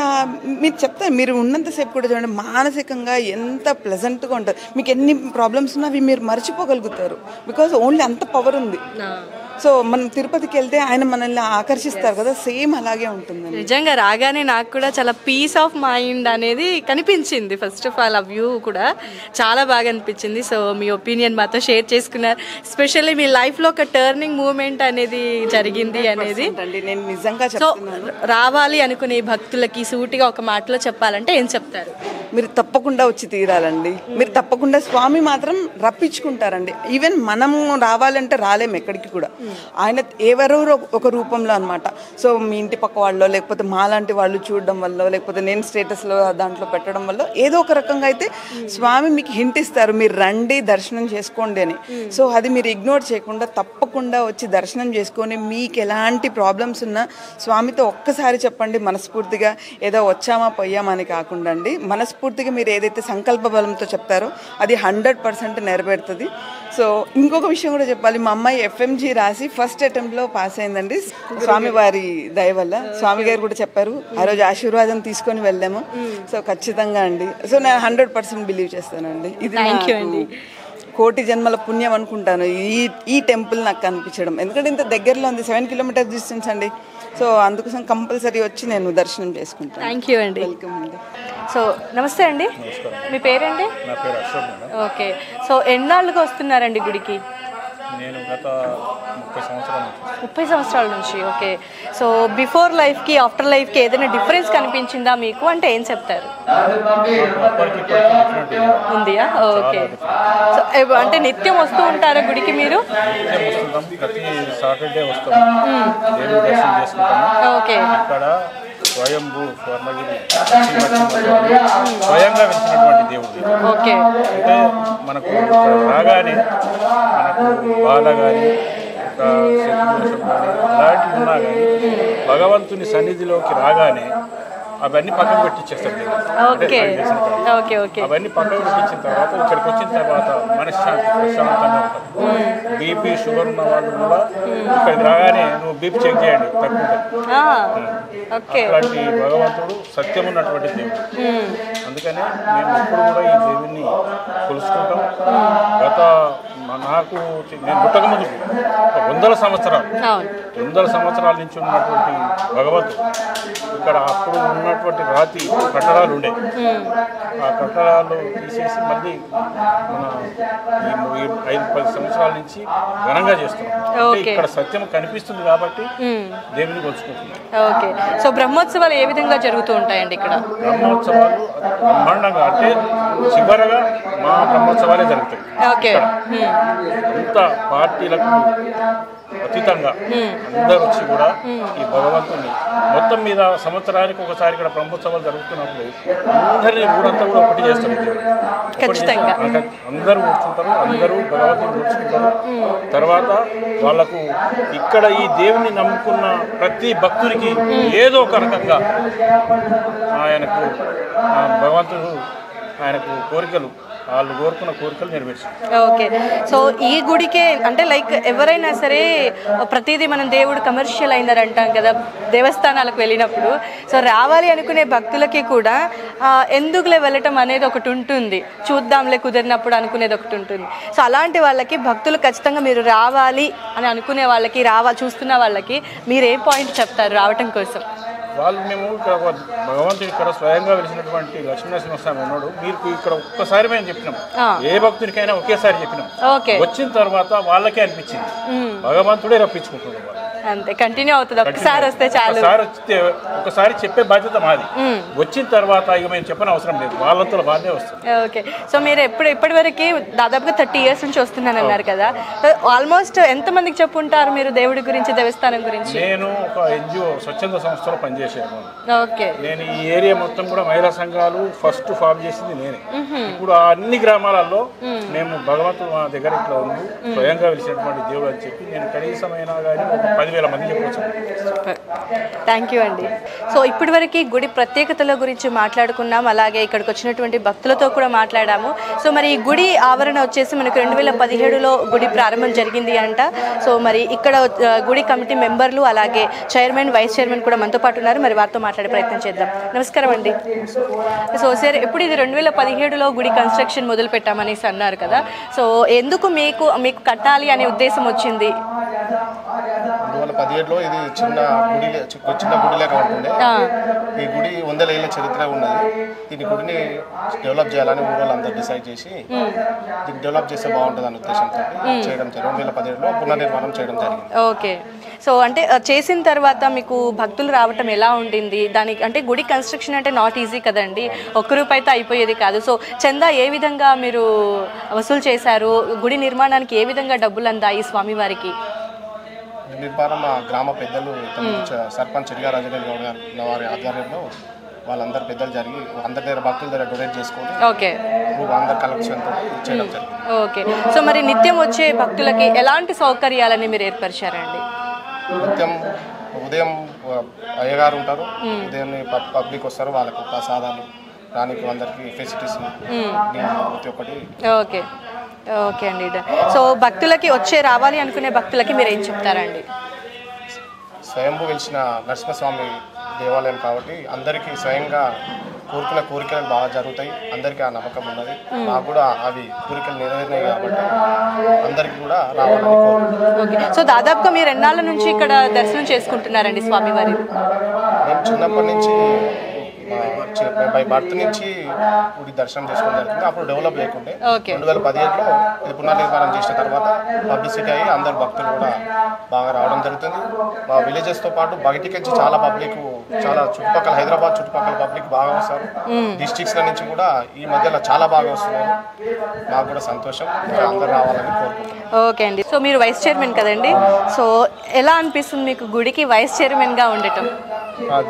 మీరు చెప్తాను, మీరు ఉన్నంతసేపు కూడా చూడండి మానసికంగా ఎంత ప్లెజెంట్గా ఉంటుంది. మీకు ఎన్ని ప్రాబ్లమ్స్ ఉన్నా అవి మీరు మర్చిపోగలుగుతారు. బికాజ్ ఓన్లీ అంత పవర్ ఉంది. సో మనం తిరుపతికి వెళ్తే ఆయన మనల్ని ఆకర్షిస్తారు కదా, సేమ్ అలాగే ఉంటుంది. నిజంగా రాగానే నాకు కూడా చాలా పీస్ ఆఫ్ మైండ్ అనేది కనిపించింది. ఫస్ట్ ఆఫ్ ఆల్ ఆ వ్యూ కూడా చాలా బాగా అనిపించింది. సో మీ ఒపీనియన్ మాతో షేర్ చేసుకున్నారు. ఎస్పెషల్లీ మీ లైఫ్లో ఒక టర్నింగ్ మూమెంట్ అనేది జరిగింది అనేది నేను నిజంగా చెప్తున్నాను. రావాలి అనుకునే భక్తులకి సూటిగా ఒక మాటలో చెప్పాలంటే ఏం చెప్తారు? మీరు తప్పకుండా వచ్చి తీరాలండి. మీరు తప్పకుండా స్వామి మాత్రం రప్పించుకుంటారండి. ఈవెన్ మనము రావాలంటే రాలేము ఎక్కడికి కూడా, ఆయన ఎవరో ఒక రూపంలో అనమాట. సో మీ ఇంటి పక్క వాళ్ళు లేకపోతే మాలాంటి వాళ్ళు చూడడం వల్ల లేకపోతే నేను స్టేటస్లో దాంట్లో పెట్టడం వల్ల ఏదో ఒక రకంగా అయితే స్వామి మీకు హింట్ ఇస్తారు, మీరు రండి దర్శనం చేసుకోండి అని. సో అది మీరు ఇగ్నోర్ చేయకుండా తప్పకుండా వచ్చి దర్శనం చేసుకొని మీకు ఎలాంటి ప్రాబ్లమ్స్ ఉన్నా స్వామితో ఒక్కసారి చెప్పండి మనస్ఫూర్తిగా. ఏదో వచ్చామా పోయామా అని కాకుండా అండి, మనస్ఫూర్తిగా మీరు ఏదైతే సంకల్ప బలంతో చెప్తారో అది 100% నెరవేరుతుంది. సో ఇంకొక విషయం కూడా చెప్పాలి, మా అమ్మాయి FMG రాసి ఫస్ట్ అటెంప్ట్లో పాస్ అయిందండి స్వామివారి దయ వల్ల. స్వామి గారు కూడా చెప్పారు, ఆ రోజు ఆశీర్వాదం తీసుకొని వెళ్ళాము. సో ఖచ్చితంగా అండి, సో నేను 100% బిలీవ్ చేస్తానండి. ఇది కోటి జన్మల పుణ్యం అనుకుంటాను ఈ టెంపుల్ నాకు కనిపించడం. ఎందుకంటే ఇంత దగ్గరలో ఉంది, 7 kilometers డిస్టెన్స్ అండి. సో అందుకోసం కంపల్సరీ వచ్చి నేను దర్శనం చేసుకుంటాను. థ్యాంక్ యూ అండి. వెల్కమ్ అండి. సో నమస్తే అండి, మీ పేరండి? నా పేరు అశోక్ మేడం. ఓకే. సో ఎన్నాళ్ళుగా వస్తున్నారండి గుడికి? నేను గత 30 సంవత్సరాల నుంచి. 30 సంవత్సరాల నుంచి. ఓకే. సో బిఫోర్ లైఫ్కి ఆఫ్టర్ లైఫ్కి ఏదైనా డిఫరెన్స్ కనిపించిందా మీకు? అంటే ఏం చెప్తారు? ఉందియా? ఓకే. సో అంటే నిత్యం వస్తూ ఉంటారా గుడికి మీరు? ప్రతి సాటర్డే వస్తాం, దేవుడి దర్శనం చేసుకుంటాము. ఓకే. ఇక్కడ స్వయంభూ స్వర్ణగిరి స్వయంగా వెలిసినటువంటి దేవుడు. ఓకే. అంటే మనకు రాగానే మనకు బాధ కానీ ఒక శత్రుదోషం కానీ అలాంటివి ఉన్నా కానీ భగవంతుని సన్నిధిలోకి రాగానే అవన్నీ పక్కకు పెట్టించేస్తారు. ఓకే. ఓకే. అవన్నీ పక్కకు పెట్టించిన తర్వాత ఇక్కడికి వచ్చిన తర్వాత మనశ్శాంతి ప్రశాంతంగా ఉంటుంది. బీపీ షుగర్ ఉన్న వాళ్ళు కూడా ఇక్కడికి రాగానే నువ్వు బీపీ చెక్ చేయండి తక్కువ. అట్లాంటి భగవంతుడు సత్యం ఉన్నటువంటి దేవుడు. అందుకనే మేము ఎప్పుడు కూడా ఈ దేవుడిని కొలుసుకుంటాం. నాకు నేను పుట్టక ముందు 100 సంవత్సరాల నుంచి ఉన్నటువంటి భగవంతుడు ఇక్కడ అప్పుడు ఉన్నటువంటి రాతి కట్టడాలు ఉండే, ఆ కట్టడాలు తీసేసి మళ్ళీ మన 5-10 సంవత్సరాల నుంచి ఘనంగా చేస్తున్నాం. ఇక్కడ సత్యం కనిపిస్తుంది కాబట్టి దేవుని కొలుసుకుంటున్నాం. ఓకే. సో బ్రహ్మోత్సవాలు ఏ విధంగా జరుగుతూ ఉంటాయండి ఇక్కడ? బ్రహ్మోత్సవాలు బ్రహ్మాండంగా, అంటే చివరగా మా బ్రహ్మోత్సవాలే జరుగుతాయి. ఓకే. అంత పార్టీలకు అతీతంగా అందరూ వచ్చి కూడా ఈ భగవంతుని మొత్తం మీద సంవత్సరానికి ఒకసారి ఇక్కడ బ్రహ్మోత్సవాలు జరుగుతున్నప్పుడు అందరినీ ఊరంతా కూడా ఒకటి చేస్తారు. అందరూ కూర్చుంటారు, అందరూ భగవంతుని కూర్చుంటారు. తర్వాత వాళ్ళకు ఇక్కడ ఈ దేవుని నమ్ముకున్న ప్రతి భక్తునికి ఏదో ఒక రకంగా ఆయనకు భగవంతుడు ఆయనకు కోరికలు వాళ్ళు కోరుకున్న కోరికలు నెరవేర్చారు. ఓకే. సో ఈ గుడికే అంటే లైక్ ఎవరైనా సరే ప్రతిదీ మనం దేవుడు కమర్షియల్ అయినారు అంటాం కదా దేవస్థానాలకు వెళ్ళినప్పుడు. సో రావాలి అనుకునే భక్తులకి కూడా ఎందుకులే వెళ్ళటం అనేది ఒకటి ఉంటుంది, చూద్దాంలే కుదిరినప్పుడు అనుకునేది ఒకటి ఉంటుంది. సో అలాంటి వాళ్ళకి భక్తులు ఖచ్చితంగా మీరు రావాలి అని అనుకునే వాళ్ళకి చూస్తున్న వాళ్ళకి మీరు ఏ పాయింట్ చెప్తారు రావటం కోసం? వాళ్ళు మేము ఇక్కడ భగవంతుడు ఇక్కడ స్వయంగా వెలిసినటువంటి లక్ష్మీనరసింహస్వామి ఉన్నాడు, మీరు ఇక్కడ ఒక్కసారి మేము చెప్పినాం, ఏ భక్తునికైనా ఒకేసారి చెప్పినాం. వచ్చిన తర్వాత వాళ్ళకే అనిపించింది భగవంతుడే రప్పించుకుంటున్నాడు. అంతే కంటిన్యూ అవుతుంది, ఒకసారి వస్తే చాలు. ఒకసారి చెప్పే బాధ్యత మాది. వచ్చిన తర్వాత ఇక మేము చెప్పని అవసరం లేదు, వాళ్ళంతా బాగానే వస్తుంది. ఓకే. సో మీరు ఇప్పటి వరకు దాదాపుగా 30 years నుంచి వస్తున్నాను అన్నారు కదా, ఆల్మోస్ట్ ఎంతమందికి చెప్పుంటారు మీరు దేవుడి గురించి, దేవస్థానం గురించి? నేను ఒక NGO స్వచ్ఛంద సంస్థలో పనిచేసాను. ఓకే. నేను ఈ ఏరియా మొత్తం కూడా మహిళా సంఘాలు ఫస్ట్ ఫామ్ చేసింది నేనే. ఇప్పుడు అన్ని గ్రామాలలో మేము భగవంతుడు మా దగ్గర ఇట్లా ఉంది, స్వయంగా వెలిసినటువంటి దేవుడు అని చెప్పి నేను కనీసమైనా కానీ ఒక 10,000 మంది చెప్పవచ్చు. థ్యాంక్ యూ అండి. సో ఇప్పటి వరకు గుడి ప్రత్యేకతల గురించి మాట్లాడుకున్నాం, అలాగే ఇక్కడికి వచ్చినటువంటి భక్తులతో కూడా మాట్లాడాము. సో మరి ఈ గుడి ఆవరణ వచ్చేసి మనకు 2017లో గుడి ప్రారంభం జరిగింది అంట. సో మరి ఇక్కడ గుడి కమిటీ మెంబర్లు అలాగే చైర్మన్, వైస్ చైర్మన్ కూడా మనతో పాటు ఉన్నారు. మరి వారితో మాట్లాడే ప్రయత్నం చేద్దాం. నమస్కారం అండి. సో సార్, ఎప్పుడు ఇది 2017లో గుడి కన్స్ట్రక్షన్ మొదలు పెట్టామనేసి అన్నారు కదా, సో ఎందుకు మీకు కట్టాలి అనే ఉద్దేశం వచ్చింది? 2017లో ఇది చిన్న గుడి లేక ఉంటుండే. ఈ గుడి 100 ఏళ్ళ చరిత్ర ఉన్నది. దీని గుడిని డెవలప్ చేయాలని ఊళ్ళో అందరూ డిసైడ్ చేసి దీన్ని డెవలప్ చేస్తే బాగుంటుంది అనే ఉద్దేశంతో చేయడం జరిగింది. 2017లో పునర్నిర్మాణం చేయడం జరిగింది. ఓకే. సో అంటే చేసిన తర్వాత మీకు భక్తులు రావటం ఎలా ఉండింది? దానికి అంటే గుడి కన్స్ట్రక్షన్ అంటే నాట్ ఈజీ కదండి, ఒక్క రూపాయితో అయిపోయేది కాదు. సో చందా ఏ విధంగా మీరు వసూలు చేశారు? గుడి నిర్మాణానికి ఏ విధంగా డబ్బులు అందాయి స్వామివారికి? నిర్మాణం మా గ్రామ పెద్దలు సర్పంచ్ చిడిగా రాజగల్ గౌడ్ వారి ఆధ్వర్యంలో వాళ్ళందరూ పెద్దలు జరిగి అందరి దగ్గర భక్తుల దగ్గర డొనేట్ చేసుకొని ఓకే అందరు కలెక్షన్ చేయడం జరిగింది. ఓకే. సో మరి నిత్యం వచ్చే భక్తులకి ఎలాంటి సౌకర్యాలని మీరు ఏర్పరిచారండి? నిత్యం ఉదయం అయ్యగారు ఉంటారు, ఉదయం పబ్లిక్ వస్తారు, వాళ్ళకు ప్రసాదాలు రానికి అందరికి ఫెసిలిటీస్ ప్రతి ఒక్కటి. ఓకే. ఓకే అండి. సో భక్తులకి రావాలి అనుకునే భక్తులకి మీరు ఏం చెప్తారండి? స్వయంభూ వెలిసిన నరసింహస్వామి దేవాలయం కాబట్టి అందరికీ స్వయంగా కోరికలు బాగా జరుగుతాయి, అందరికీ ఆ నమ్మకం ఉన్నది. మాకు కూడా అవి కోరికలు నెరవేరినాయి కాబట్టి అందరికీ కూడా రావాలని కోరుకుంటున్నాం. సో దాదాపుగా మీరు ఎన్నాళ్ళ నుంచి ఇక్కడ దర్శనం చేసుకుంటున్నారండి స్వామివారి? మేము చిన్నప్పటి నుంచి బై బర్త్ నుంచి గుడి దర్శనం చేసుకోవడం జరుగుతుంది. అప్పుడు డెవలప్ లేకుండే 2017లో ఇది పునర్నిర్మాణం చేసిన తర్వాత పబ్లిసిటీ అయ్యి అందరు భక్తులు కూడా బాగా రావడం జరుగుతుంది. మా విలేజెస్తో పాటు బయటికి వచ్చి చాలా పబ్లిక్, చాలా చుట్టుపక్కల హైదరాబాద్ చుట్టుపక్కల పబ్లిక్ బాగా వస్తారు. డిస్ట్రిక్ట్స్ల నుంచి కూడా ఈ మధ్యలో చాలా బాగా వస్తున్నారు. మాకు కూడా సంతోషం, అందరూ రావాలని కోరుకుంటున్నాం. ఓకే అండి. సో మీరు వైస్ చైర్మన్ కదండి, సో ఎలా అనిపిస్తుంది మీకు గుడికి వైస్ చైర్మన్గా ఉండటం?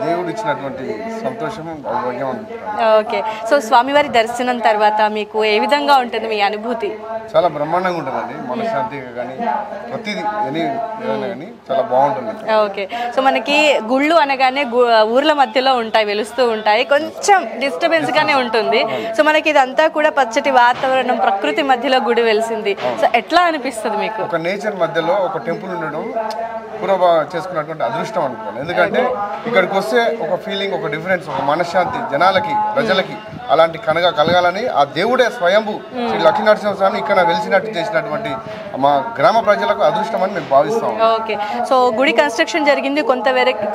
దేవుడు ఇచ్చినటువంటి సంతోషం. ఓకే. సో స్వామివారి దర్శనం తర్వాత మీకు ఏ విధంగా ఉంటుంది మీ అనుభూతి? చాలా బ్రహ్మాండంగా ఉంటుందండి, మనశ్శాంతిగా కానీ ప్రతిదీ కానీ చాలా బాగుంటుంది. ఓకే. సో మనకి గుళ్ళు అనగానే ఊర్ల మధ్యలో ఉంటాయి, వెలుస్తూ ఉంటాయి, కొంచెం డిస్టర్బెన్స్ గానే ఉంటుంది. సో మనకి ఇదంతా కూడా పచ్చటి వాతావరణం, ప్రకృతి మధ్యలో గుడి వెలిసింది. సో ఎట్లా అనిపిస్తుంది మీకు? ఒక నేచర్ మధ్యలో ఒక టెంపుల్ ఉండడం పూర్వ చేసుకున్నటువంటి అదృష్టం అనుకోవాలి. ఎందుకంటే ఇక్కడికి వస్తే ఒక ఫీలింగ్, ఒక డిఫరెన్స్, ఒక మనశ్శాంతి జనాలకి, ప్రజలకి అలాంటి కలగాలని ఆ దేవుడే స్వయంభూ శ్రీ లక్ష్మీనరసింహస్వామి ఇక్కడ వెలిసినట్టు చేసినటువంటి మా గ్రామ ప్రజలకు అదృష్టం అని మేము భావిస్తాం. ఓకే. సో గుడి కన్స్ట్రక్షన్ జరిగింది,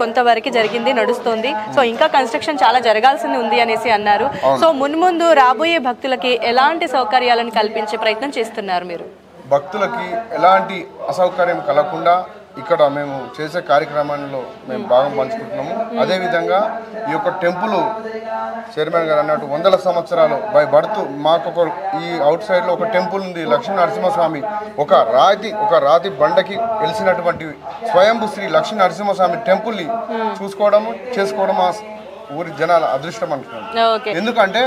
కొంతవరకు జరిగింది, నడుస్తుంది. సో ఇంకా కన్స్ట్రక్షన్ చాలా జరగాల్సింది ఉంది అనేసి అన్నారు. సో మున్ముందు రాబోయే భక్తులకి ఎలాంటి సౌకర్యాలను కల్పించే ప్రయత్నం చేస్తున్నారు మీరు? భక్తులకి ఎలాంటి అసౌకర్యం కలగకుండా ఇక్కడ మేము చేసే కార్యక్రమాల్లో మేము భాగం పంచుకుంటున్నాము. అదేవిధంగా ఈ యొక్క టెంపుల్ చైర్మన్ గారు అన్నట్టు 100 సంవత్సరాలు బై బర్త్ మాకు ఈ అవుట్ సైడ్లో ఒక టెంపుల్ ఉంది, లక్ష్మీ నరసింహస్వామి. ఒక రాతి బండకి వెలిసినటువంటి స్వయంభూ శ్రీ లక్ష్మీ నరసింహస్వామి టెంపుల్ని చేసుకోవడం ఆ ఊరి జనాల అదృష్టం అనుకుంటున్నాం. ఎందుకంటే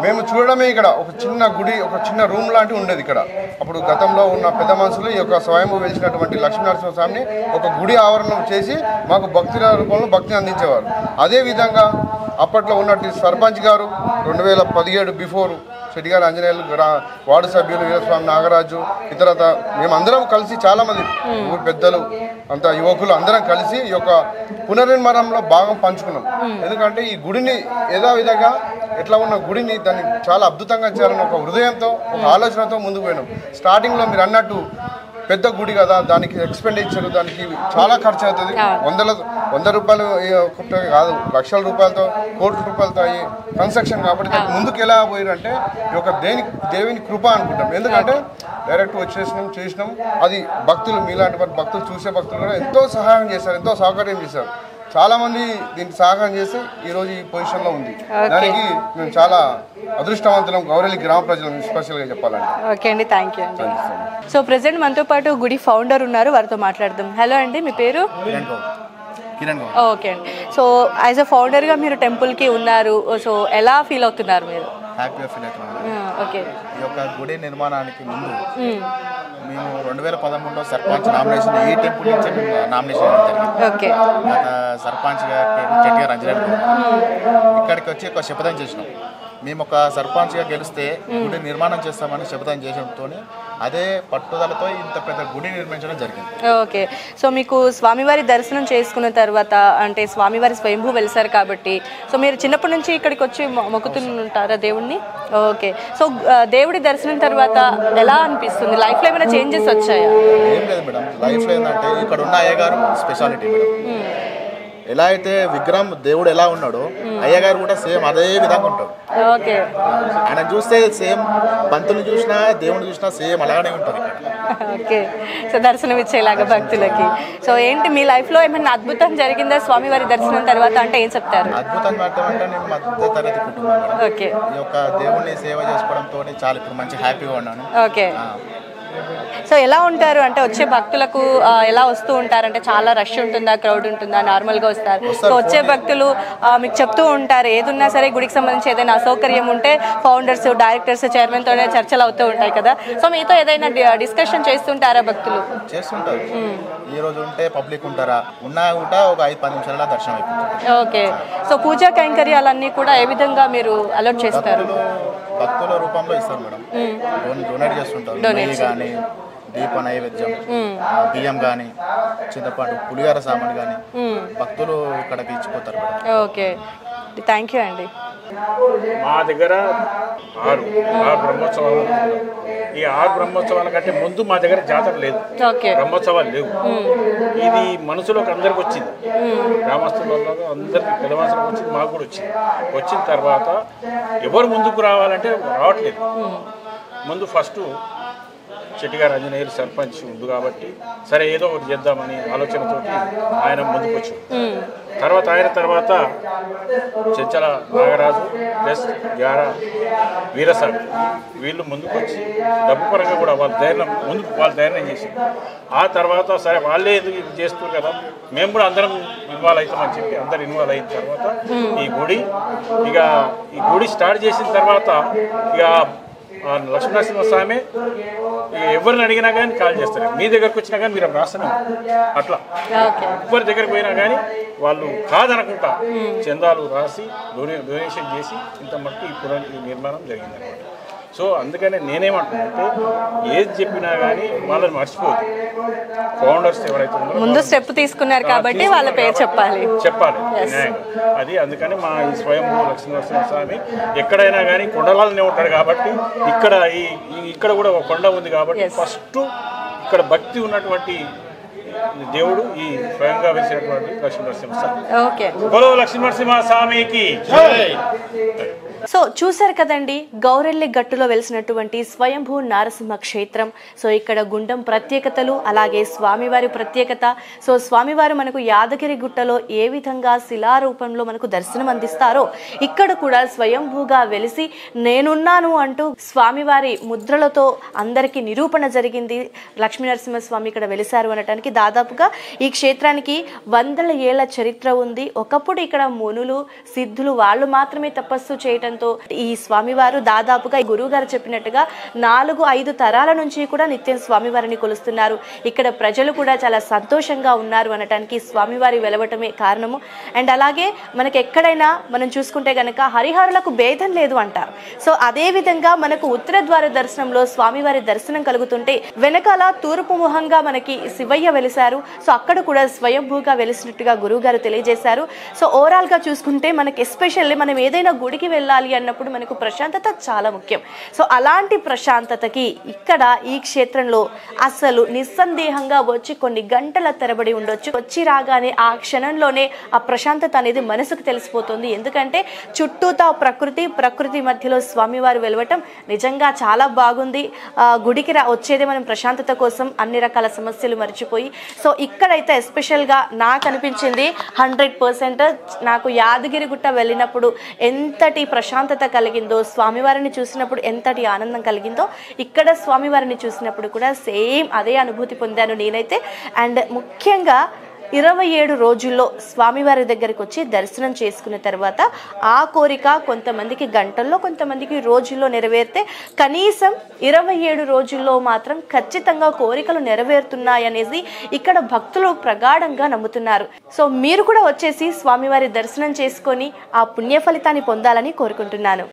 మేము చూడడమే ఇక్కడ ఒక చిన్న గుడి, ఒక చిన్న రూమ్ లాంటివి ఉండేది ఇక్కడ. అప్పుడు గతంలో ఉన్న పెద్ద మనుషులు ఈ యొక్క స్వయంభూ వెలిసినటువంటి లక్ష్మీనరసింహస్వామిని ఒక గుడి ఆవరణం చేసి మాకు భక్తి రూపంలో భక్తిని అందించేవారు. అదేవిధంగా అప్పట్లో ఉన్నట్టు సర్పంచ్ గారు 2017 బిఫోర్ చెడిగారు ఆంజనేయులు, వార్డు సభ్యులు వీరస్వామి నాగరాజు, ఇతరత మేమందరం కలిసి చాలామంది ఊరి పెద్దలు అంతా యువకులు అందరం కలిసి ఈ యొక్క పునర్నిర్మాణంలో భాగం పంచుకున్నాం. ఎందుకంటే ఈ గుడిని విధంగా ఎట్లా ఉన్న గుడిని దాన్ని చాలా అద్భుతంగా చేయాలని ఒక హృదయంతో, ఒక ఆలోచనతో ముందుకు పోయినాం. స్టార్టింగ్లో మీరు అన్నట్టు పెద్ద గుడి కదా, దానికి ఎక్స్పెండిచర్ దానికి చాలా ఖర్చు అవుతుంది. 100 రూపాయలు కాదు, లక్షల రూపాయలతో కోట్ల రూపాయలతో అయ్యి కన్స్ట్రక్షన్. కాబట్టి దానికి ముందుకు ఎలా పోయారంటే ఈ యొక్క దేవుని కృప అనుకుంటాం. ఎందుకంటే డైరెక్ట్ చేసినాం. అది భక్తులు, మీలాంటి భక్తులు, చూసే భక్తులు కూడా ఎంతో సహాయం చేశారు, ఎంతో సౌకర్యం చేశారు. చాలా మంది దీనికి సహకారం చేసి ఈరోజు ఈ పొజిషన్లో ఉంది. దానికి మేము చాలా అదృష్టవంతులం, గౌరెల్లి గ్రామ ప్రజలు స్పెషల్గా చెప్పాలంటే. ఓకే అండి, థ్యాంక్ యూ అండి. సో ప్రెసెంట్ మనతో పాటు గుడి ఫౌండర్ ఉన్నారు, వారితో మాట్లాడదాం. హలో అండి, మీ పేరు? ఓకే అండి. సో యాజ్ అ ఫౌండర్గా మీరు టెంపుల్కి ఉన్నారు, సో ఎలా ఫీల్ అవుతున్నారు మీరు? హ్యాపీగా ఫీల్ అవుతున్నాను. ఓకే. ఈ యొక్క గుడి నిర్మాణానికి ముందు మేము 2013లో సర్పంచ్ నామినేషన్ ఈ టెంపుల్ నుంచి నామినేషన్ జరిగింది. ఓకే. సర్పంచ్ గారి చెట్టిగా రంజరెడ్డి ఇక్కడికి వచ్చి ఒక శపథం చేసినాం. మేము ఒక సర్పంచ్గా గెలిస్తే గుడి నిర్మాణం చేస్తామని శపథం చేయడంతో అదే పట్టుదలతో ఇంత పెద్ద గుడి నిర్మించడం జరిగింది. ఓకే. సో మీకు స్వామివారి దర్శనం చేసుకున్న తర్వాత, అంటే స్వామివారి స్వయంభూ వెలిసారు కాబట్టి, సో మీరు చిన్నప్పటి నుంచి ఇక్కడికి వచ్చి మొక్కుతుంటారా దేవుణ్ణి? ఓకే. సో దేవుడి దర్శనం తర్వాత ఎలా అనిపిస్తుంది? లైఫ్లో ఏమైనా చేంజెస్ వచ్చాయా? ఏం లేదు మేడం, లైఫ్లో ఏంటంటే ఇక్కడ ఉన్న అయ్యగారు స్పెషాలిటీ మేడం. ఎలా అయితే విగ్రహం దేవుడు ఎలా ఉన్నాడో అయ్యగారు కూడా సేమ్ అదే విధంగా ఉంటాడు. ఓకే. ఆయన చూస్తే సేమ్, పంతులు చూసినా దేవుని చూసినా సేమ్ అలాగే ఉంటారు ఇక్కడ. ఓకే. సో దర్శనం ఇచ్చేలాగా భక్తులకి. సో ఏంటి మీ లైఫ్లో ఏమైనా అద్భుతం జరిగిందా స్వామివారి దర్శనం తర్వాత? అంటే ఏం చెప్తారు? అద్భుతం అంటే నేను మధ్య తరగతి కుటుంబం. ఓకే. ఈ యొక్క దేవుణ్ణి సేవ చేసుకోవడంతో చాలా ఇప్పుడు మంచి హ్యాపీగా ఉన్నాను. ఓకే. సో ఎలా ఉంటారు అంటే వచ్చే భక్తులకు ఎలా వస్తూ ఉంటారు? అంటే చాలా రష్ ఉంటుందా, క్రౌడ్ ఉంటుందా, నార్మల్గా వస్తారు? సో వచ్చే భక్తులు మీకు చెప్తూ ఉంటారు ఏదున్నా సరే గుడికి సంబంధించి ఏదైనా అసౌకర్యం ఉంటే ఫౌండర్స్, డైరెక్టర్స్, చైర్మన్తోనే చర్చలు అవుతూ ఉంటాయి కదా. సో మీతో ఏదైనా డిస్కషన్ చేస్తుంటారా భక్తులు? చేస్తుంటారు. ఈ రోజు ఉంటే పబ్లిక్ ఉంటారా, ఉన్నా కూడా ఒక 5-10 నిమిషాల దర్శనం అయిపోతుంది. ఓకే. సో పూజా కైంకర్యాలన్నీ కూడా ఏ విధంగా మీరు అలర్ట్ చేస్తారు? భక్తుల రూపంలో ఇస్తారు మేడం, డొనేట్ చేస్తుంటారు. నెయ్యి కానీ, దీప నైవేద్యం, బియ్యం కానీ, చింతపండు, పులిహార సామాన్ కానీ భక్తులు ఇక్కడికి ఇచ్చిపోతారు మేడం. ఓకే, థ్యాంక్ యూ అండి. మా దగ్గర 6 బ్రహ్మోత్సవాలు. ఈ 6 బ్రహ్మోత్సవాల కంటే ముందు మా దగ్గర జాతర లేదు, బ్రహ్మోత్సవాలు లేవు. ఇది మనసులోకి అందరికి వచ్చింది, గ్రామస్తులలో అందరికి పెద్ద మనసులోకి వచ్చింది, మాకు కూడా వచ్చింది. వచ్చిన తర్వాత ఎవరు ముందుకు రావాలంటే రావట్లేదు. ముందు ఫస్ట్ చెట్టిగారు ఆంజనేయులు సర్పంచ్ ఉంది కాబట్టి సరే ఏదో ఒకటి చేద్దామని ఆలోచనతోటి ఆయన ముందుకు వచ్చాడు. తర్వాత చెంచల నాగరాజు ప్లస్ గ్యారా వీరసాగర్ వీళ్ళు ముందుకు వచ్చి డబ్బు పరంగా కూడా వాళ్ళు ధైర్యం చేశారు. ఆ తర్వాత సరే వాళ్ళే ఎందుకు ఇది చేస్తారు కదా, మేము కూడా అందరం ఇన్వాల్వ్ అవుతామని చెప్పి అందరు ఇన్వాల్వ్ అయిన తర్వాత ఈ గుడి స్టార్ట్ చేసిన తర్వాత ఇక లక్ష్మీనరసింహస్వామి ఎవరిని అడిగినా కానీ కాల్ చేస్తారు. మీ దగ్గరకు వచ్చినా కానీ మీరు రాస్తాను అట్లా ఎవరి దగ్గరకు పోయినా కానీ వాళ్ళు కాదనకుండా చందాలు రాసి డొనేషన్ చేసి ఇంత మట్టు ఈ నిర్మాణం జరిగిందన్నమాట. సో అందుకనే నేనేమంటున్నానంటే ఏది చెప్పినా కానీ వాళ్ళని మర్చిపోదు. ఫౌండర్స్ ఎవరైతే ఉన్నారో ముందు స్టెప్ తీసుకున్నారు కాబట్టి వాళ్ళ పేరు చెప్పాలి. అది అందుకని మా ఈ స్వయంభూ లక్ష్మీనరసింహస్వామి ఎక్కడైనా కానీ కొండలాలనే ఉంటాడు కాబట్టి ఇక్కడ కూడా ఒక కొండ ఉంది కాబట్టి ఫస్ట్ ఇక్కడ భక్తి ఉన్నటువంటి దేవుడు ఈ స్వయంగా వెలిసినటువంటి లక్ష్మీనరసింహస్వామి. ఓకే, బోలో లక్ష్మీనరసింహస్వామికి. సో చూసారు కదండి, గౌరెల్లి గట్టులో వెలిసినటువంటి స్వయంభూ నారసింహ క్షేత్రం. సో ఇక్కడ గుండం ప్రత్యేకతలు, అలాగే స్వామివారి ప్రత్యేకత. సో స్వామివారు మనకు యాదగిరి గుట్టలో ఏ విధంగా శిలారూపంలో మనకు దర్శనం అందిస్తారో ఇక్కడ కూడా స్వయంభూగా వెలిసి నేనున్నాను అంటూ స్వామివారి ముద్రలతో అందరికీ నిరూపణ జరిగింది. లక్ష్మీనరసింహస్వామి ఇక్కడ వెలిసారు అనటానికి దాదాపుగా ఈ క్షేత్రానికి 100 ఏళ్ల చరిత్ర ఉంది. ఒకప్పుడు ఇక్కడ మునులు, సిద్ధులు వాళ్ళు మాత్రమే తపస్సు చేయటం ఈ స్వామివారు దాదాపుగా గురువు గారు చెప్పినట్టుగా 4-5 తరాల నుంచి కూడా నిత్యం స్వామివారిని కొలుస్తున్నారు. ఇక్కడ ప్రజలు కూడా చాలా సంతోషంగా ఉన్నారు అనటానికి స్వామివారి వెలవటమే కారణము. అండ్ అలాగే మనకి ఎక్కడైనా మనం చూసుకుంటే గనక హరిహరులకు భేదం లేదు అంటారు. సో అదే విధంగా మనకు ఉత్తర ద్వార దర్శనంలో స్వామివారి దర్శనం కలుగుతుంటే వెనకాల తూర్పు ముఖంగా మనకి శివయ్య వెలిసారు. సో అక్కడ కూడా స్వయంభూగా వెలిసినట్టుగా గురువు గారు తెలియజేశారు. సో ఓవరాల్ గా చూసుకుంటే మనకి ఎస్పెషల్లీ మనం ఏదైనా గుడికి వెళ్ళాలి వెళ్ళాలి అన్నప్పుడు మనకు ప్రశాంతత చాలా ముఖ్యం. సో అలాంటి ప్రశాంతతకి ఇక్కడ ఈ క్షేత్రంలో అసలు నిస్సందేహంగా వచ్చి కొన్ని గంటల తరబడి ఉండొచ్చు. వచ్చి రాగానే ఆ క్షణంలోనే ఆ ప్రశాంతత అనేది మనసుకు తెలిసిపోతుంది. ఎందుకంటే చుట్టూతా ప్రకృతి మధ్యలో స్వామివారు వెలవటం నిజంగా చాలా బాగుంది. గుడికి వచ్చేదే మనం ప్రశాంతత కోసం, అన్ని రకాల సమస్యలు మర్చిపోయి. సో ఇక్కడైతే ఎస్పెషల్గా నాకు అనిపించింది 100% నాకు యాదగిరిగుట్ట వెళ్ళినప్పుడు ఎంతటి ప్రశాంతత కలిగిందో, స్వామివారిని చూసినప్పుడు ఎంతటి ఆనందం కలిగిందో, ఇక్కడ స్వామివారిని చూసినప్పుడు కూడా సేమ్ అదే అనుభూతి పొందాను నేనైతే. అండ్ ముఖ్యంగా 27 రోజుల్లో స్వామివారి దగ్గరికి వచ్చి దర్శనం చేసుకున్న తర్వాత ఆ కోరిక కొంతమందికి గంటల్లో, కొంతమందికి రోజుల్లో నెరవేరితే కనీసం 27 రోజుల్లో మాత్రం ఖచ్చితంగా కోరికలు నెరవేరుతున్నాయనేసి ఇక్కడ భక్తులు ప్రగాఢంగా నమ్ముతున్నారు. సో మీరు కూడా వచ్చేసి స్వామివారి దర్శనం చేసుకొని ఆ పుణ్య ఫలితాన్ని పొందాలని కోరుకుంటున్నాను.